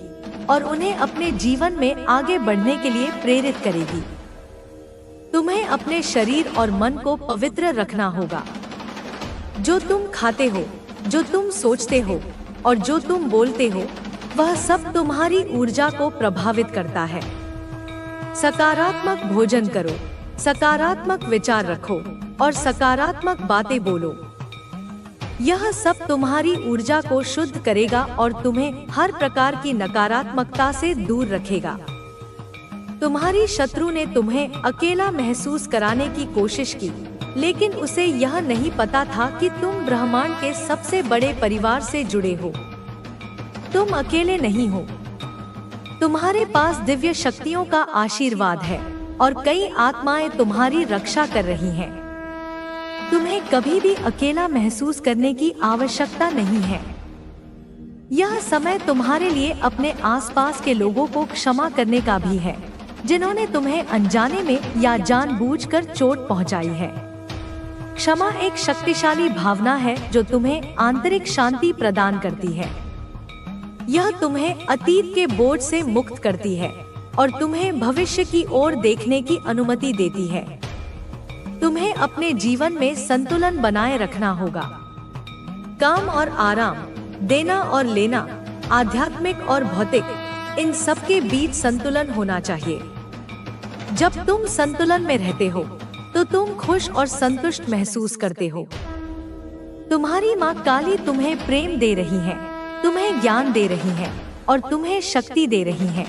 और उन्हें अपने जीवन में आगे बढ़ने के लिए प्रेरित करेगी। तुम्हें अपने शरीर और मन को पवित्र रखना होगा। जो तुम खाते हो, जो तुम सोचते हो और जो तुम बोलते हो, वह सब तुम्हारी ऊर्जा को प्रभावित करता है। सकारात्मक भोजन करो, सकारात्मक विचार रखो और सकारात्मक बातें बोलो। यह सब तुम्हारी ऊर्जा को शुद्ध करेगा और तुम्हें हर प्रकार की नकारात्मकता से दूर रखेगा। तुम्हारी शत्रु ने तुम्हें अकेला महसूस कराने की कोशिश की, लेकिन उसे यह नहीं पता था कि तुम ब्रह्मांड के सबसे बड़े परिवार से जुड़े हो। तुम अकेले नहीं हो। तुम्हारे पास दिव्य शक्तियों का आशीर्वाद है और कई आत्माएं तुम्हारी रक्षा कर रही हैं। तुम्हें कभी भी अकेला महसूस करने की आवश्यकता नहीं है। यह समय तुम्हारे लिए अपने आसपास के लोगों को क्षमा करने का भी है, जिन्होंने तुम्हें अनजाने में या जानबूझकर चोट पहुंचाई है। क्षमा एक शक्तिशाली भावना है जो तुम्हें आंतरिक शांति प्रदान करती है। यह तुम्हें अतीत के बोझ से मुक्त करती है और तुम्हें भविष्य की ओर देखने की अनुमति देती है। तुम्हें अपने जीवन में संतुलन बनाए रखना होगा। काम और आराम, देना और लेना, आध्यात्मिक और भौतिक, इन सब के बीच संतुलन होना चाहिए। जब तुम संतुलन में रहते हो तो तुम खुश और संतुष्ट महसूस करते हो। तुम्हारी माँ काली तुम्हें प्रेम दे रही है, तुम्हें ज्ञान दे रही है और तुम्हें शक्ति दे रही है।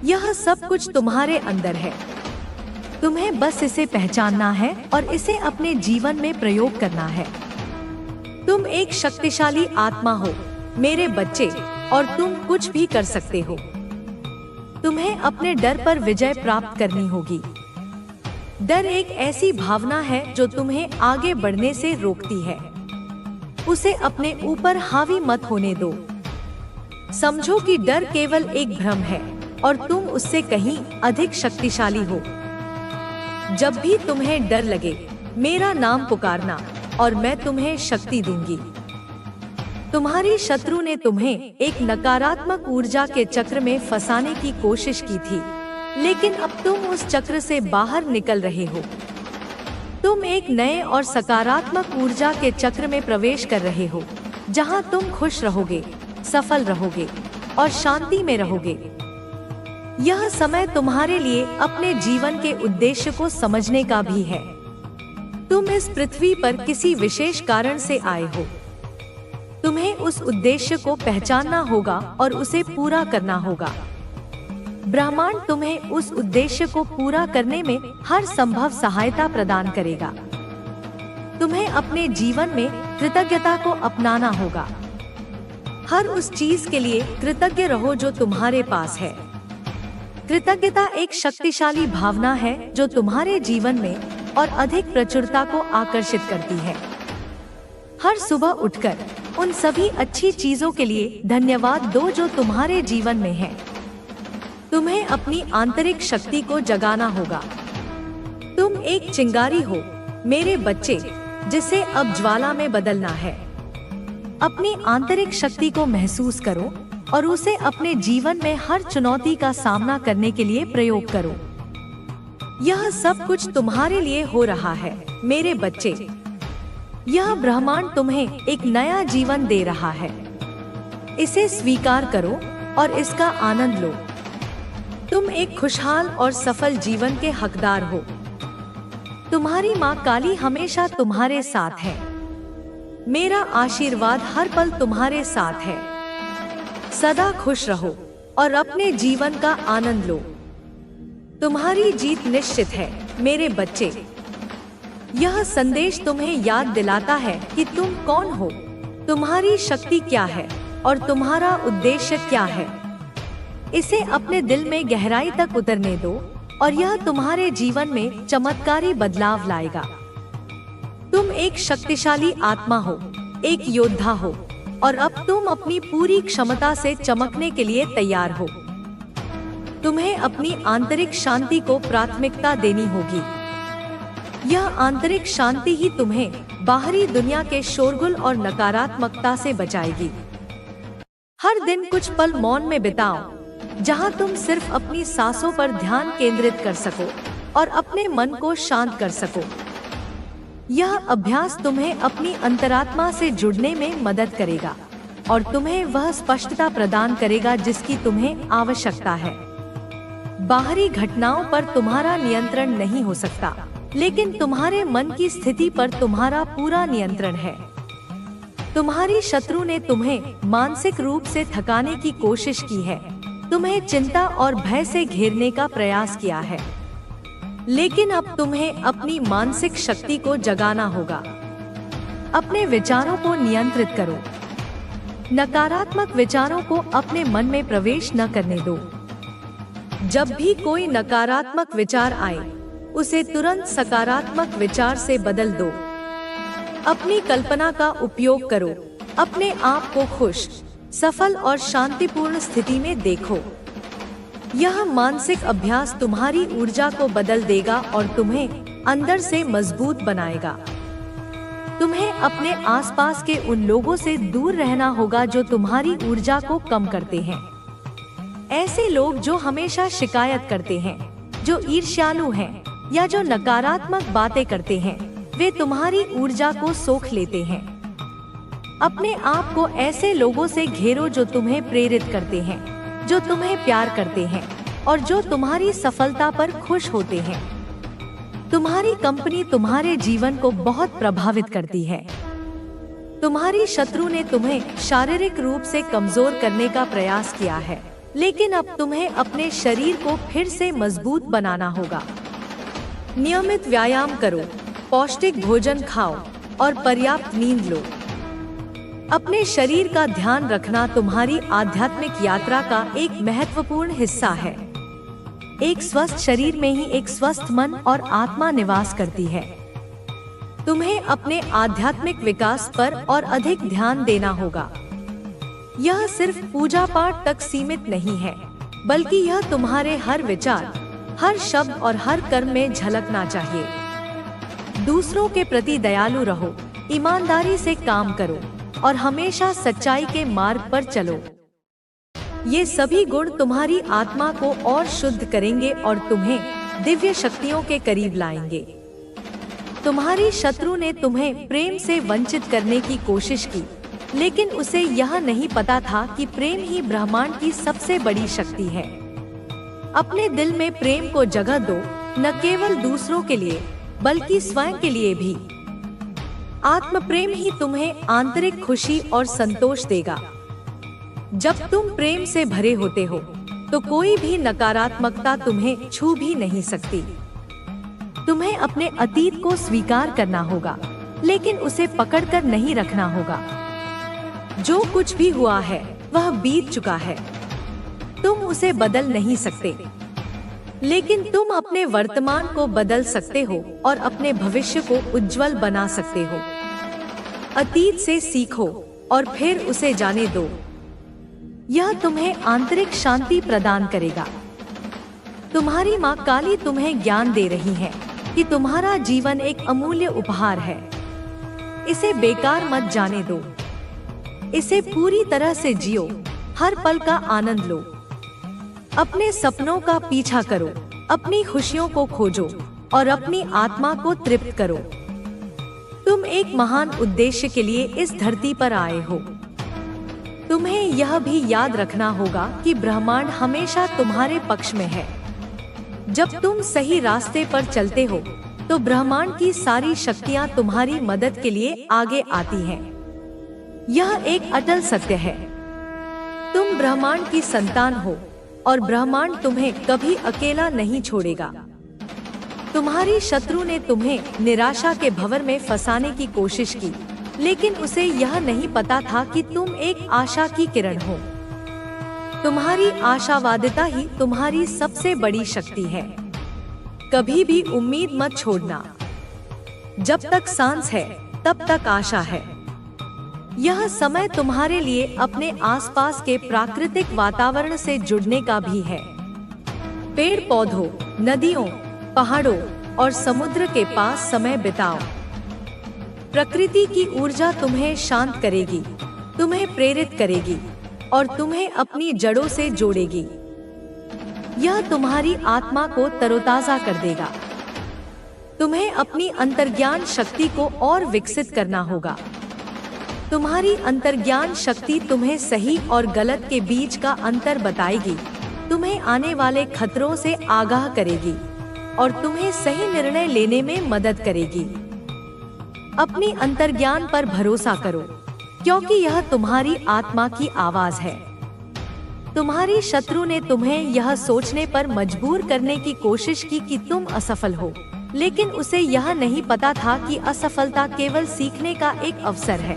यह सब कुछ तुम्हारे अंदर है। तुम्हें बस इसे पहचानना है और इसे अपने जीवन में प्रयोग करना है। तुम एक शक्तिशाली आत्मा हो मेरे बच्चे, और तुम कुछ भी कर सकते हो। तुम्हें अपने डर पर विजय प्राप्त करनी होगी। डर एक ऐसी भावना है जो तुम्हें आगे बढ़ने से रोकती है। उसे अपने ऊपर हावी मत होने दो। समझो कि डर केवल एक भ्रम है और तुम उससे कहीं अधिक शक्तिशाली हो। जब भी तुम्हें डर लगे, मेरा नाम पुकारना और मैं तुम्हें शक्ति दूंगी। तुम्हारी शत्रु ने तुम्हें एक नकारात्मक ऊर्जा के चक्र में फंसाने की कोशिश की थी, लेकिन अब तुम उस चक्र से बाहर निकल रहे हो। तुम एक नए और सकारात्मक ऊर्जा के चक्र में प्रवेश कर रहे हो, जहां तुम खुश रहोगे, सफल रहोगे और शांति में रहोगे। यह समय तुम्हारे लिए अपने जीवन के उद्देश्य को समझने का भी है। तुम इस पृथ्वी पर किसी विशेष कारण से आए हो। तुम्हें उस उद्देश्य को पहचानना होगा और उसे पूरा करना होगा। ब्रह्मांड तुम्हें उस उद्देश्य को पूरा करने में हर संभव सहायता प्रदान करेगा। तुम्हें अपने जीवन में कृतज्ञता को अपनाना होगा। हर उस चीज के लिए कृतज्ञ रहो जो तुम्हारे पास है। कृतज्ञता एक शक्तिशाली भावना है जो तुम्हारे जीवन में और अधिक प्रचुरता को आकर्षित करती है। हर सुबह उठकर उन सभी अच्छी चीजों के लिए धन्यवाद दो जो तुम्हारे जीवन में है। तुम्हें अपनी आंतरिक शक्ति को जगाना होगा। तुम एक चिंगारी हो मेरे बच्चे, जिसे अब ज्वाला में बदलना है। अपनी आंतरिक शक्ति को महसूस करो और उसे अपने जीवन में हर चुनौती का सामना करने के लिए प्रयोग करो। यह सब कुछ तुम्हारे लिए हो रहा है मेरे बच्चे। यह ब्रह्मांड तुम्हें एक नया जीवन दे रहा है। इसे स्वीकार करो और इसका आनंद लो। तुम एक खुशहाल और सफल जीवन के हकदार हो। तुम्हारी माँ काली हमेशा तुम्हारे साथ है। मेरा आशीर्वाद हर पल तुम्हारे साथ है। सदा खुश रहो और अपने जीवन का आनंद लो। तुम्हारी जीत निश्चित है मेरे बच्चे। यह संदेश तुम्हें याद दिलाता है कि तुम कौन हो, तुम्हारी शक्ति क्या है और तुम्हारा उद्देश्य क्या है। इसे अपने दिल में गहराई तक उतरने दो और यह तुम्हारे जीवन में चमत्कारी बदलाव लाएगा। तुम एक शक्तिशाली आत्मा हो, एक योद्धा हो और अब तुम अपनी पूरी क्षमता से चमकने के लिए तैयार हो। तुम्हें अपनी आंतरिक शांति को प्राथमिकता देनी होगी। यह आंतरिक शांति ही तुम्हें बाहरी दुनिया के शोरगुल और नकारात्मकता से बचाएगी। हर दिन कुछ पल मौन में बिताओ, जहां तुम सिर्फ अपनी सांसों पर ध्यान केंद्रित कर सको और अपने मन को शांत कर सको। यह अभ्यास तुम्हें अपनी अंतरात्मा से जुड़ने में मदद करेगा और तुम्हें वह स्पष्टता प्रदान करेगा जिसकी तुम्हें आवश्यकता है। बाहरी घटनाओं पर तुम्हारा नियंत्रण नहीं हो सकता, लेकिन तुम्हारे मन की स्थिति पर तुम्हारा पूरा नियंत्रण है। तुम्हारी शत्रु ने तुम्हें मानसिक रूप से थकाने की कोशिश की है, तुम्हें चिंता और भय से घेरने का प्रयास किया है, लेकिन अब तुम्हें अपनी मानसिक शक्ति को जगाना होगा। अपने विचारों को नियंत्रित करो। नकारात्मक विचारों को अपने मन में प्रवेश न करने दो। जब भी कोई नकारात्मक विचार आए, उसे तुरंत सकारात्मक विचार से बदल दो। अपनी कल्पना का उपयोग करो। अपने आप को खुश, सफल और शांतिपूर्ण स्थिति में देखो। यह मानसिक अभ्यास तुम्हारी ऊर्जा को बदल देगा और तुम्हें अंदर से मजबूत बनाएगा। तुम्हें अपने आसपास के उन लोगों से दूर रहना होगा जो तुम्हारी ऊर्जा को कम करते हैं। ऐसे लोग जो हमेशा शिकायत करते हैं, जो ईर्ष्यालु हैं, या जो नकारात्मक बातें करते हैं, वे तुम्हारी ऊर्जा को सोख लेते हैं। अपने आप को ऐसे लोगों से घेरो जो तुम्हें प्रेरित करते हैं, जो तुम्हें प्यार करते हैं और जो तुम्हारी सफलता पर खुश होते हैं। तुम्हारी कंपनी तुम्हारे जीवन को बहुत प्रभावित करती है। तुम्हारी शत्रु ने तुम्हें शारीरिक रूप से कमजोर करने का प्रयास किया है, लेकिन अब तुम्हें अपने शरीर को फिर से मजबूत बनाना होगा। नियमित व्यायाम करो, पौष्टिक भोजन खाओ और पर्याप्त नींद लो। अपने शरीर का ध्यान रखना तुम्हारी आध्यात्मिक यात्रा का एक महत्वपूर्ण हिस्सा है। एक स्वस्थ शरीर में ही एक स्वस्थ मन और आत्मा निवास करती है। तुम्हें अपने आध्यात्मिक विकास पर और अधिक ध्यान देना होगा। यह सिर्फ पूजा पाठ तक सीमित नहीं है, बल्कि यह तुम्हारे हर विचार, हर शब्द और हर कर्म में झलकना चाहिए। दूसरों के प्रति दयालु रहो, ईमानदारी से काम करो और हमेशा सच्चाई के मार्ग पर चलो। ये सभी गुण तुम्हारी आत्मा को और शुद्ध करेंगे और तुम्हें दिव्य शक्तियों के करीब लाएंगे। तुम्हारी शत्रु ने तुम्हें प्रेम से वंचित करने की कोशिश की, लेकिन उसे यह नहीं पता था कि प्रेम ही ब्रह्मांड की सबसे बड़ी शक्ति है। अपने दिल में प्रेम को जगह दो, न केवल दूसरों के लिए बल्कि स्वयं के लिए भी। आत्म प्रेम ही तुम्हें आंतरिक खुशी और संतोष देगा। जब तुम प्रेम से भरे होते हो तो कोई भी नकारात्मकता तुम्हें छू भी नहीं सकती। तुम्हें अपने अतीत को स्वीकार करना होगा, लेकिन उसे पकड़कर नहीं रखना होगा। जो कुछ भी हुआ है वह बीत चुका है। तुम उसे बदल नहीं सकते, लेकिन तुम अपने वर्तमान को बदल सकते हो और अपने भविष्य को उज्जवल बना सकते हो। अतीत से सीखो और फिर उसे जाने दो। यह तुम्हें आंतरिक शांति प्रदान करेगा। तुम्हारी माँ काली तुम्हें ज्ञान दे रही है कि तुम्हारा जीवन एक अमूल्य उपहार है। इसे बेकार मत जाने दो। इसे पूरी तरह से जियो, हर पल का आनंद लो। अपने सपनों का पीछा करो, अपनी खुशियों को खोजो और अपनी आत्मा को तृप्त करो। तुम एक महान उद्देश्य के लिए इस धरती पर आए हो। तुम्हें यह भी याद रखना होगा कि ब्रह्मांड हमेशा तुम्हारे पक्ष में है। जब तुम सही रास्ते पर चलते हो तो ब्रह्मांड की सारी शक्तियां तुम्हारी मदद के लिए आगे आती हैं। यह एक अटल सत्य है। तुम ब्रह्मांड की संतान हो और ब्रह्मांड तुम्हें कभी अकेला नहीं छोड़ेगा। तुम्हारी शत्रु ने तुम्हें निराशा के भंवर में फंसाने की कोशिश की, लेकिन उसे यह नहीं पता था कि तुम एक आशा की किरण हो। तुम्हारी आशावादिता ही तुम्हारी सबसे बड़ी शक्ति है। कभी भी उम्मीद मत छोड़ना। जब तक सांस है तब तक आशा है। यह समय तुम्हारे लिए अपने आसपास के प्राकृतिक वातावरण से जुड़ने का भी है। पेड़ पौधों, नदियों, पहाड़ों और समुद्र के पास समय बिताओ। प्रकृति की ऊर्जा तुम्हें शांत करेगी, तुम्हें प्रेरित करेगी और तुम्हें अपनी जड़ों से जोड़ेगी। यह तुम्हारी आत्मा को तरोताजा कर देगा। तुम्हें अपनी अंतर्ज्ञान शक्ति को और विकसित करना होगा। तुम्हारी अंतर्ज्ञान शक्ति तुम्हें सही और गलत के बीच का अंतर बताएगी, तुम्हें आने वाले खतरों से आगाह करेगी और तुम्हें सही निर्णय लेने में मदद करेगी। अपनी अंतर्ज्ञान पर भरोसा करो, क्योंकि यह तुम्हारी आत्मा की आवाज है। तुम्हारी शत्रु ने तुम्हें यह सोचने पर मजबूर करने की कोशिश की कि तुम असफल हो, लेकिन उसे यह नहीं पता था कि असफलता केवल सीखने का एक अवसर है।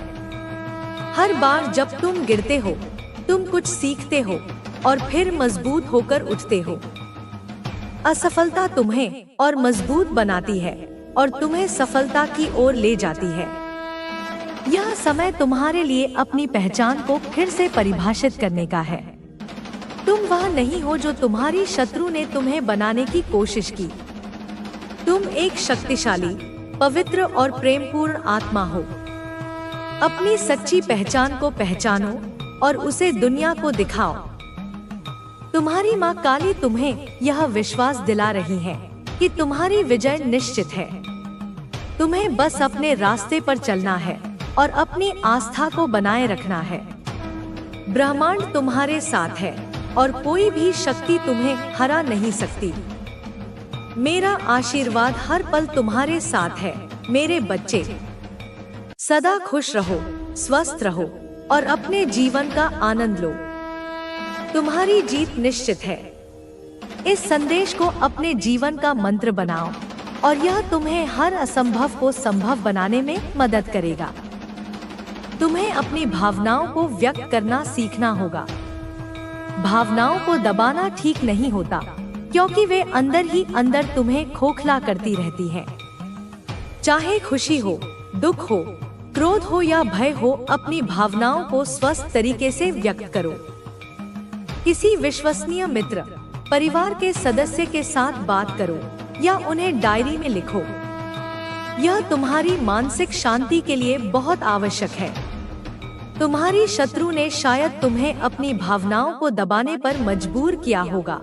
हर बार जब तुम गिरते हो, तुम कुछ सीखते हो और फिर मजबूत होकर उठते हो। असफलता तुम्हें और मजबूत बनाती है और तुम्हें सफलता की ओर ले जाती है। यह समय तुम्हारे लिए अपनी पहचान को फिर से परिभाषित करने का है। तुम वह नहीं हो जो तुम्हारी शत्रु ने तुम्हें बनाने की कोशिश की। तुम एक शक्तिशाली, पवित्र और प्रेमपूर्ण आत्मा हो। अपनी सच्ची पहचान को पहचानो और उसे दुनिया को दिखाओ। तुम्हारी माँ काली तुम्हें यह विश्वास दिला रही है कि तुम्हारी विजय निश्चित है। तुम्हें बस अपने रास्ते पर चलना है और अपनी आस्था को बनाए रखना है। ब्रह्मांड तुम्हारे साथ है और कोई भी शक्ति तुम्हें हरा नहीं सकती। मेरा आशीर्वाद हर पल तुम्हारे साथ है मेरे बच्चे। सदा खुश रहो, स्वस्थ रहो और अपने जीवन का आनंद लो। तुम्हारी जीत निश्चित है। इस संदेश को अपने जीवन का मंत्र बनाओ और यह तुम्हें हर असंभव को संभव बनाने में मदद करेगा। तुम्हें अपनी भावनाओं को व्यक्त करना सीखना होगा। भावनाओं को दबाना ठीक नहीं होता, क्योंकि वे अंदर ही अंदर तुम्हें खोखला करती रहती हैं। चाहे खुशी हो, दुख हो, क्रोध हो या भय हो, अपनी भावनाओं को स्वस्थ तरीके से व्यक्त करो। किसी विश्वसनीय मित्र, परिवार के सदस्य के साथ बात करो या उन्हें डायरी में लिखो। यह तुम्हारी मानसिक शांति के लिए बहुत आवश्यक है। तुम्हारी शत्रु ने शायद तुम्हें अपनी भावनाओं को दबाने पर मजबूर किया होगा,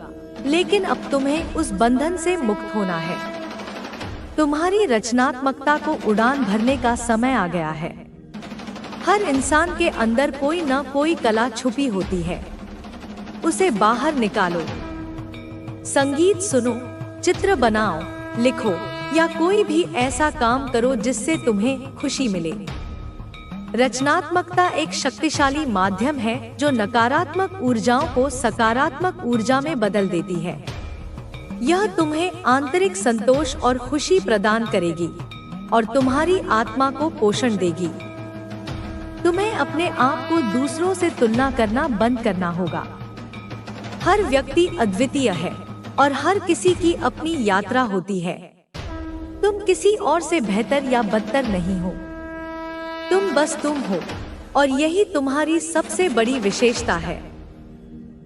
लेकिन अब तुम्हें उस बंधन से मुक्त होना है। तुम्हारी रचनात्मकता को उड़ान भरने का समय आ गया है। हर इंसान के अंदर कोई न कोई कला छुपी होती है, उसे बाहर निकालो। संगीत सुनो, चित्र बनाओ, लिखो या कोई भी ऐसा काम करो जिससे तुम्हें खुशी मिले। रचनात्मकता एक शक्तिशाली माध्यम है जो नकारात्मक ऊर्जाओं को सकारात्मक ऊर्जा में बदल देती है। यह तुम्हें आंतरिक संतोष और खुशी प्रदान करेगी और तुम्हारी आत्मा को पोषण देगी। तुम्हें अपने आप को दूसरों से तुलना करना बंद करना होगा। हर व्यक्ति अद्वितीय है और हर किसी की अपनी यात्रा होती है। तुम किसी और से बेहतर या बदतर नहीं हो। तुम बस तुम हो और यही तुम्हारी सबसे बड़ी विशेषता है।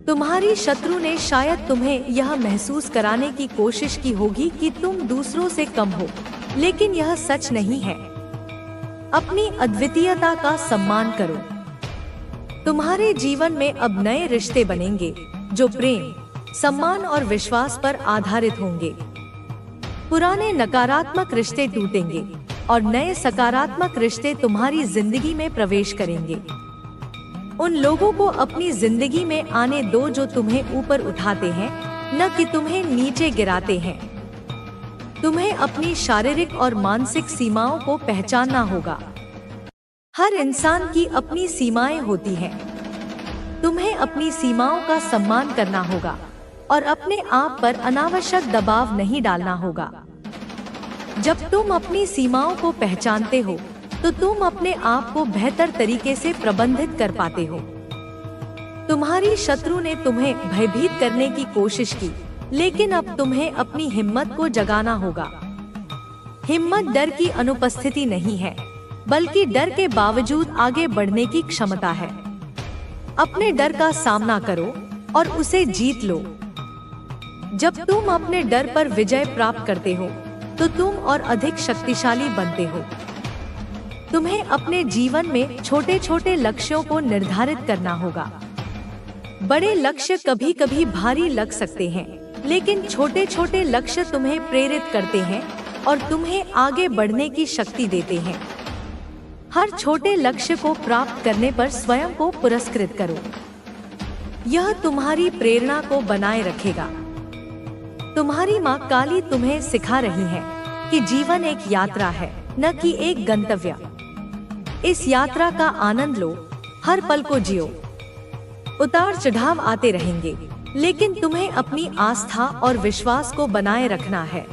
तुम्हारी शत्रु ने शायद तुम्हें यह महसूस कराने की कोशिश की होगी कि तुम दूसरों से कम हो, लेकिन यह सच नहीं है। अपनी अद्वितीयता का सम्मान करो। तुम्हारे जीवन में अब नए रिश्ते बनेंगे जो प्रेम, सम्मान और विश्वास पर आधारित होंगे। पुराने नकारात्मक रिश्ते टूटेंगे और नए सकारात्मक रिश्ते तुम्हारी जिंदगी में प्रवेश करेंगे। उन लोगों को अपनी जिंदगी में आने दो जो तुम्हें ऊपर उठाते हैं, न कि तुम्हें नीचे गिराते हैं। तुम्हें अपनी शारीरिक और मानसिक सीमाओं को पहचानना होगा। हर इंसान की अपनी सीमाएं होती हैं। तुम्हें अपनी सीमाओं का सम्मान करना होगा और अपने आप पर अनावश्यक दबाव नहीं डालना होगा। जब तुम अपनी सीमाओं को पहचानते हो तो तुम अपने आप को बेहतर तरीके से प्रबंधित कर पाते हो। तुम्हारी शत्रु ने तुम्हें भयभीत करने की कोशिश की, लेकिन अब तुम्हें अपनी हिम्मत को जगाना होगा। हिम्मत डर की अनुपस्थिति नहीं है, बल्कि डर के बावजूद आगे बढ़ने की क्षमता है। अपने डर का सामना करो और उसे जीत लो। जब तुम अपने डर पर विजय प्राप्त करते हो तो तुम और अधिक शक्तिशाली बनते हो। तुम्हें अपने जीवन में छोटे छोटे लक्ष्यों को निर्धारित करना होगा। बड़े लक्ष्य कभी कभी भारी लग सकते हैं, लेकिन छोटे छोटे लक्ष्य तुम्हें प्रेरित करते हैं और तुम्हें आगे बढ़ने की शक्ति देते हैं। हर छोटे लक्ष्य को प्राप्त करने पर स्वयं को पुरस्कृत करो। यह तुम्हारी प्रेरणा को बनाए रखेगा। तुम्हारी माँ काली तुम्हें सिखा रही है कि जीवन एक यात्रा है, न कि एक गंतव्य। इस यात्रा का आनंद लो, हर पल को जियो। उतार चढ़ाव आते रहेंगे, लेकिन तुम्हें अपनी आस्था और विश्वास को बनाए रखना है।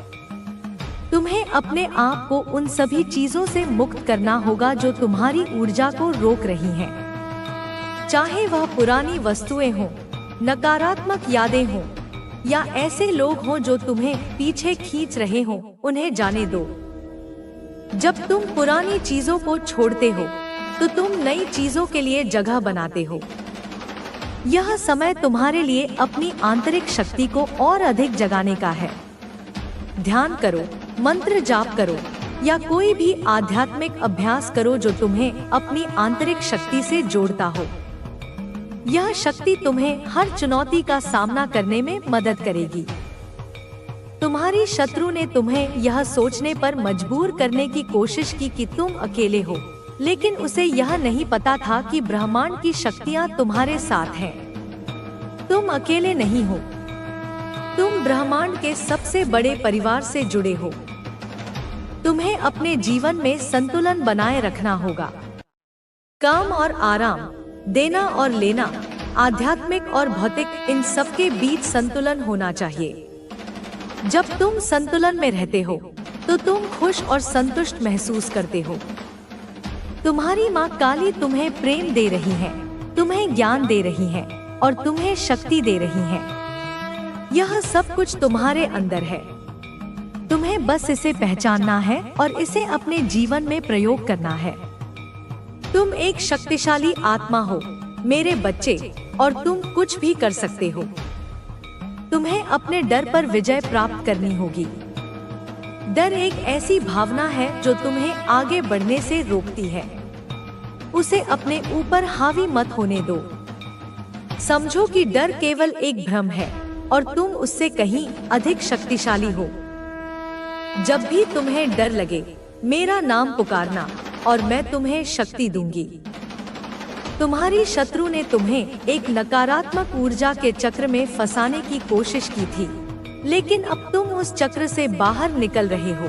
तुम्हें अपने आप को उन सभी चीजों से मुक्त करना होगा जो तुम्हारी ऊर्जा को रोक रही हैं। चाहे वह पुरानी वस्तुएं हों, नकारात्मक यादें हों या ऐसे लोग हों जो तुम्हें पीछे खींच रहे हों, उन्हें जाने दो। जब तुम पुरानी चीजों को छोड़ते हो तो तुम नई चीजों के लिए जगह बनाते हो। यह समय तुम्हारे लिए अपनी आंतरिक शक्ति को और अधिक जगाने का है। ध्यान करो, मंत्र जाप करो या कोई भी आध्यात्मिक अभ्यास करो जो तुम्हें अपनी आंतरिक शक्ति से जोड़ता हो। यह शक्ति तुम्हें हर चुनौती का सामना करने में मदद करेगी। तुम्हारी शत्रु ने तुम्हें यह सोचने पर मजबूर करने की कोशिश की कि तुम अकेले हो, लेकिन उसे यह नहीं पता था कि ब्रह्मांड की शक्तियाँ तुम्हारे साथ हैं। तुम अकेले नहीं हो। तुम ब्रह्मांड के सबसे बड़े परिवार से जुड़े हो। तुम्हें अपने जीवन में संतुलन बनाए रखना होगा। काम और आराम, देना और लेना, आध्यात्मिक और भौतिक, इन सब के बीच संतुलन होना चाहिए। जब तुम संतुलन में रहते हो तो तुम खुश और संतुष्ट महसूस करते हो। तुम्हारी माँ काली तुम्हें प्रेम दे रही है, तुम्हें ज्ञान दे रही है और तुम्हें शक्ति दे रही है। यह सब कुछ तुम्हारे अंदर है। तुम्हें बस इसे पहचानना है और इसे अपने जीवन में प्रयोग करना है। तुम एक शक्तिशाली आत्मा हो मेरे बच्चे, और तुम कुछ भी कर सकते हो। तुम्हें अपने डर पर विजय प्राप्त करनी होगी। डर एक ऐसी भावना है जो तुम्हें आगे बढ़ने से रोकती है। उसे अपने ऊपर हावी मत होने दो। समझो कि डर केवल एक भ्रम है और तुम उससे कहीं अधिक शक्तिशाली हो। जब भी तुम्हें डर लगे, मेरा नाम पुकारना और मैं तुम्हें शक्ति दूंगी। तुम्हारी शत्रु ने तुम्हें एक नकारात्मक ऊर्जा के चक्र में फंसाने की कोशिश की थी, लेकिन अब तुम उस चक्र से बाहर निकल रहे हो।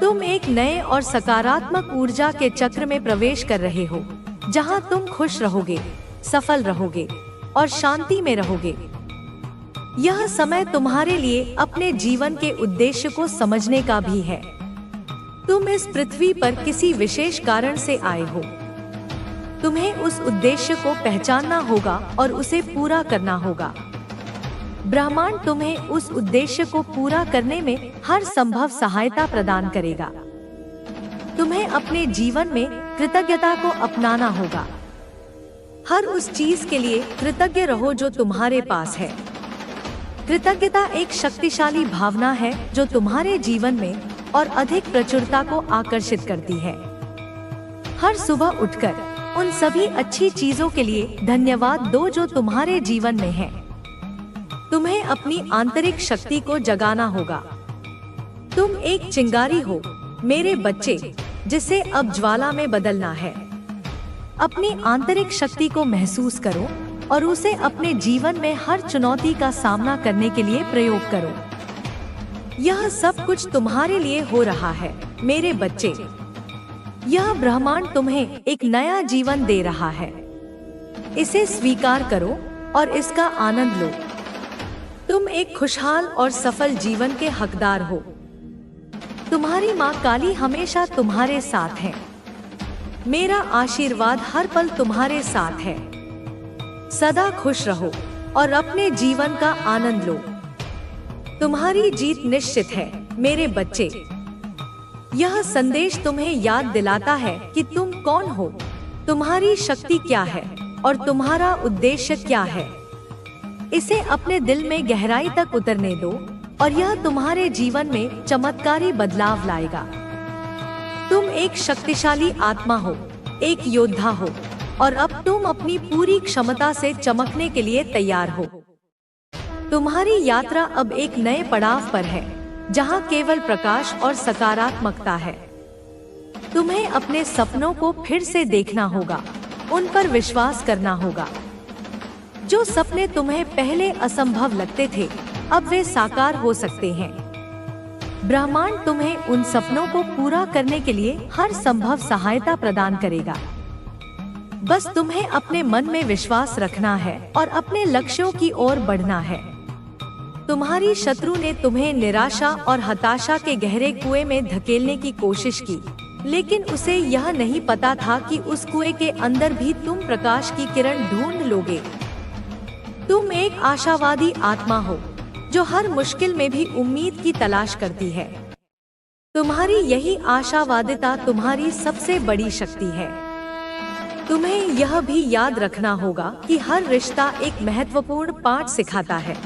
तुम एक नए और सकारात्मक ऊर्जा के चक्र में प्रवेश कर रहे हो, जहां तुम खुश रहोगे, सफल रहोगे और शांति में रहोगे। यह समय तुम्हारे लिए अपने जीवन के उद्देश्य को समझने का भी है। तुम इस पृथ्वी पर किसी विशेष कारण से आए हो। तुम्हें उस उद्देश्य को पहचानना होगा और उसे पूरा करना होगा। ब्रह्मांड तुम्हें उस उद्देश्य को पूरा करने में हर संभव सहायता प्रदान करेगा। तुम्हें अपने जीवन में कृतज्ञता को अपनाना होगा। हर उस चीज के लिए कृतज्ञ रहो जो तुम्हारे पास है। कृतज्ञता एक शक्तिशाली भावना है जो तुम्हारे जीवन में और अधिक प्रचुरता को आकर्षित करती है। हर सुबह उठकर उन सभी अच्छी चीजों के लिए धन्यवाद दो जो तुम्हारे जीवन में है। तुम्हें अपनी आंतरिक शक्ति को जगाना होगा। तुम एक चिंगारी हो मेरे बच्चे, जिसे अब ज्वाला में बदलना है। अपनी आंतरिक शक्ति को महसूस करो और उसे अपने जीवन में हर चुनौती का सामना करने के लिए प्रयोग करो। यह सब कुछ तुम्हारे लिए हो रहा है मेरे बच्चे। यह ब्रह्मांड तुम्हें एक नया जीवन दे रहा है। इसे स्वीकार करो और इसका आनंद लो। तुम एक खुशहाल और सफल जीवन के हकदार हो। तुम्हारी माँ काली हमेशा तुम्हारे साथ है। मेरा आशीर्वाद हर पल तुम्हारे साथ है। सदा खुश रहो और अपने जीवन का आनंद लो। तुम्हारी जीत निश्चित है मेरे बच्चे। यह संदेश तुम्हें याद दिलाता है कि तुम कौन हो, तुम्हारी शक्ति क्या है और तुम्हारा उद्देश्य क्या है। इसे अपने दिल में गहराई तक उतरने दो और यह तुम्हारे जीवन में चमत्कारी बदलाव लाएगा। तुम एक शक्तिशाली आत्मा हो, एक योद्धा हो और अब तुम अपनी पूरी क्षमता से चमकने के लिए तैयार हो। तुम्हारी यात्रा अब एक नए पड़ाव पर है, जहां केवल प्रकाश और सकारात्मकता है। तुम्हें अपने सपनों को फिर से देखना होगा, उन पर विश्वास करना होगा। जो सपने तुम्हें पहले असंभव लगते थे, अब वे साकार हो सकते हैं। ब्रह्मांड तुम्हें उन सपनों को पूरा करने के लिए हर संभव सहायता प्रदान करेगा। बस तुम्हें अपने मन में विश्वास रखना है और अपने लक्ष्यों की ओर बढ़ना है। तुम्हारी शत्रु ने तुम्हें निराशा और हताशा के गहरे कुएं में धकेलने की कोशिश की, लेकिन उसे यह नहीं पता था कि उस कुएं के अंदर भी तुम प्रकाश की किरण ढूंढ लोगे। तुम एक आशावादी आत्मा हो जो हर मुश्किल में भी उम्मीद की तलाश करती है। तुम्हारी यही आशावादिता तुम्हारी सबसे बड़ी शक्ति है। तुम्हें यह भी याद रखना होगा कि हर रिश्ता एक महत्वपूर्ण पाठ सिखाता है।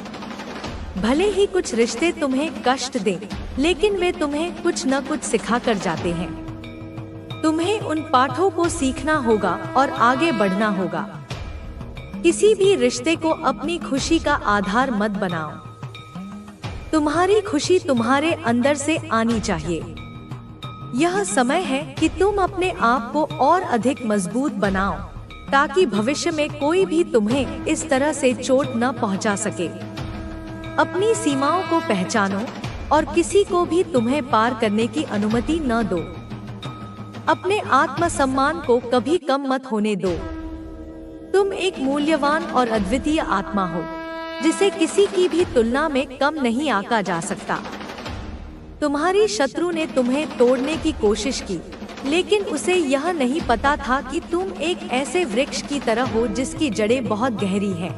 भले ही कुछ रिश्ते तुम्हें कष्ट दें, लेकिन वे तुम्हें कुछ न कुछ सिखा कर जाते हैं। तुम्हें उन पाठों को सीखना होगा और आगे बढ़ना होगा। किसी भी रिश्ते को अपनी खुशी का आधार मत बनाओ। तुम्हारी खुशी तुम्हारे अंदर से आनी चाहिए। यह समय है कि तुम अपने आप को और अधिक मजबूत बनाओ, ताकि भविष्य में कोई भी तुम्हें इस तरह से चोट न पहुंचा सके। अपनी सीमाओं को पहचानो और किसी को भी तुम्हें पार करने की अनुमति न दो। अपने आत्मसम्मान को कभी कम मत होने दो। तुम एक मूल्यवान और अद्वितीय आत्मा हो, जिसे किसी की भी तुलना में कम नहीं आंका जा सकता। तुम्हारी शत्रु ने तुम्हें तोड़ने की कोशिश की, लेकिन उसे यह नहीं पता था कि तुम एक ऐसे वृक्ष की तरह हो जिसकी जड़ें बहुत गहरी हैं।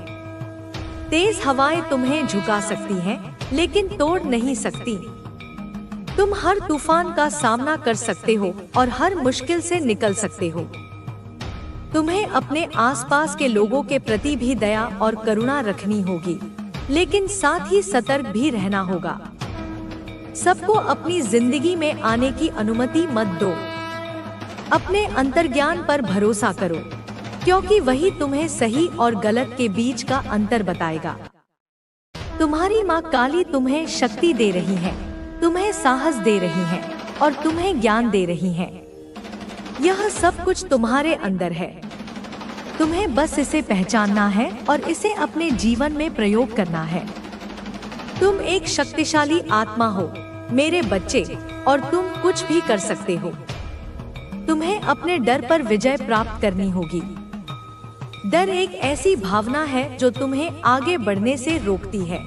तेज हवाएं तुम्हें झुका सकती हैं, लेकिन तोड़ नहीं सकती। तुम हर तूफान का सामना कर सकते हो और हर मुश्किल से निकल सकते हो। तुम्हें अपने आसपास के लोगों के प्रति भी दया और करुणा रखनी होगी, लेकिन साथ ही सतर्क भी रहना होगा। सबको अपनी जिंदगी में आने की अनुमति मत दो। अपने अंतर्ज्ञान पर भरोसा करो, क्योंकि वही तुम्हें सही और गलत के बीच का अंतर बताएगा। तुम्हारी माँ काली तुम्हें शक्ति दे रही है, तुम्हें साहस दे रही है और तुम्हें ज्ञान दे रही है। यह सब कुछ तुम्हारे अंदर है। तुम्हें बस इसे पहचानना है और इसे अपने जीवन में प्रयोग करना है। तुम एक शक्तिशाली आत्मा हो मेरे बच्चे, और तुम कुछ भी कर सकते हो। तुम्हें अपने डर पर विजय प्राप्त करनी होगी। डर एक ऐसी भावना है जो तुम्हें आगे बढ़ने से रोकती है।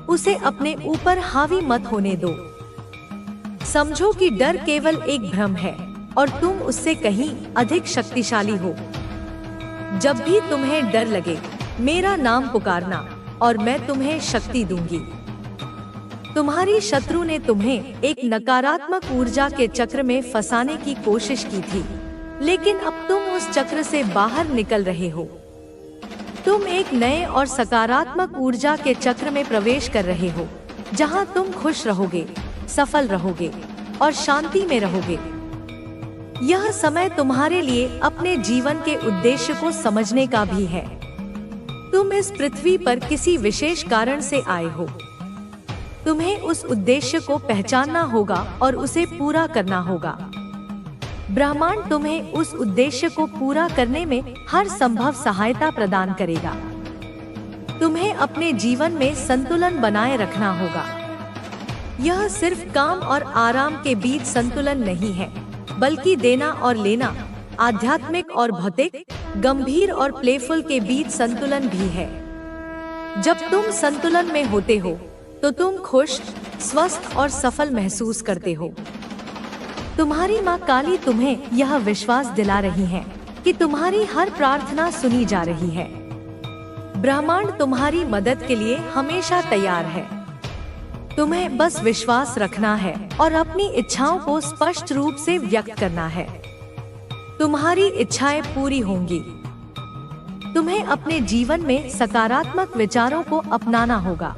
उसे अपने ऊपर हावी मत होने दो। समझो कि डर केवल एक भ्रम है और तुम उससे कहीं अधिक शक्तिशाली हो। जब भी तुम्हें डर लगे, मेरा नाम पुकारना और मैं तुम्हें शक्ति दूंगी। तुम्हारी शत्रु ने तुम्हें एक नकारात्मक ऊर्जा के चक्र में फंसाने की कोशिश की थी, लेकिन अब तुम उस चक्र से बाहर निकल रहे हो। तुम एक नए और सकारात्मक ऊर्जा के चक्र में प्रवेश कर रहे हो, जहां तुम खुश रहोगे, सफल रहोगे और शांति में रहोगे। यह समय तुम्हारे लिए अपने जीवन के उद्देश्य को समझने का भी है। तुम इस पृथ्वी पर किसी विशेष कारण से आए हो। तुम्हें उस उद्देश्य को पहचानना होगा और उसे पूरा करना होगा। ब्रह्मांड तुम्हें उस उद्देश्य को पूरा करने में हर संभव सहायता प्रदान करेगा। तुम्हें अपने जीवन में संतुलन बनाए रखना होगा। यह सिर्फ काम और आराम के बीच संतुलन नहीं है, बल्कि देना और लेना, आध्यात्मिक और भौतिक, गंभीर और प्लेफुल के बीच संतुलन भी है। जब तुम संतुलन में होते हो तो तुम खुश, स्वस्थ और सफल महसूस करते हो। तुम्हारी माँ काली तुम्हें यह विश्वास दिला रही है कि तुम्हारी हर प्रार्थना सुनी जा रही है। ब्रह्मांड तुम्हारी मदद के लिए हमेशा तैयार है। तुम्हें बस विश्वास रखना है और अपनी इच्छाओं को स्पष्ट रूप से व्यक्त करना है। तुम्हारी इच्छाएं पूरी होंगी। तुम्हें अपने जीवन में सकारात्मक विचारों को अपनाना होगा।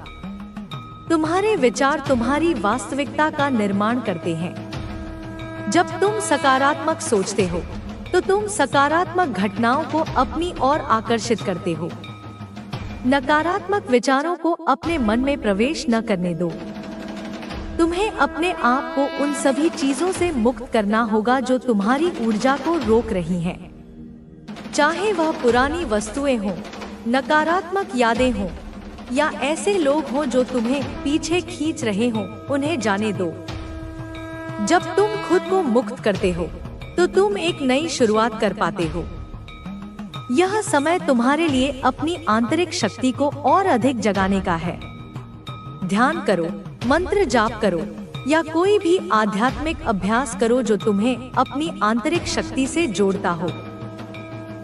तुम्हारे विचार तुम्हारी वास्तविकता का निर्माण करते हैं। जब तुम सकारात्मक सोचते हो, तो तुम सकारात्मक घटनाओं को अपनी ओर आकर्षित करते हो। नकारात्मक विचारों को अपने मन में प्रवेश न करने दो। तुम्हें अपने आप को उन सभी चीजों से मुक्त करना होगा जो तुम्हारी ऊर्जा को रोक रही हैं। चाहे वह पुरानी वस्तुएं हों, नकारात्मक यादें हों या ऐसे लोग हों जो तुम्हें पीछे खींच रहे हों, उन्हें जाने दो। जब तुम खुद को मुक्त करते हो, तो तुम एक नई शुरुआत कर पाते हो। यह समय तुम्हारे लिए अपनी आंतरिक शक्ति को और अधिक जगाने का है। ध्यान करो, मंत्र जाप करो या कोई भी आध्यात्मिक अभ्यास करो जो तुम्हें अपनी आंतरिक शक्ति से जोड़ता हो।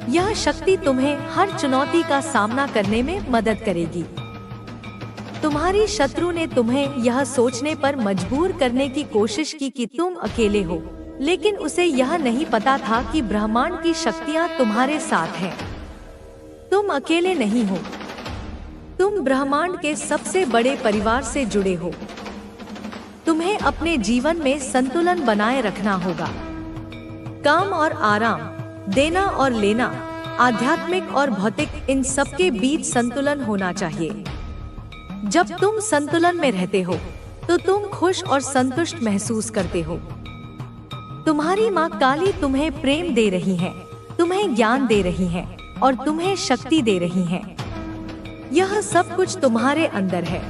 यह शक्ति तुम्हें हर चुनौती का सामना करने में मदद करेगी। तुम्हारी शत्रु ने तुम्हें यह सोचने पर मजबूर करने की कोशिश की कि तुम अकेले हो, लेकिन उसे यह नहीं पता था कि ब्रह्मांड की शक्तियाँ तुम्हारे साथ हैं। तुम अकेले नहीं हो। तुम ब्रह्मांड के सबसे बड़े परिवार से जुड़े हो। तुम्हें अपने जीवन में संतुलन बनाए रखना होगा। काम और आराम, देना और लेना, आध्यात्मिक और भौतिक, इन सबके बीच संतुलन होना चाहिए। जब तुम संतुलन में रहते हो तो तुम खुश और संतुष्ट महसूस करते हो। तुम्हारी माँ काली तुम्हें प्रेम दे रही है, तुम्हें ज्ञान दे रही है और तुम्हें शक्ति दे रही है। यह सब कुछ तुम्हारे अंदर है।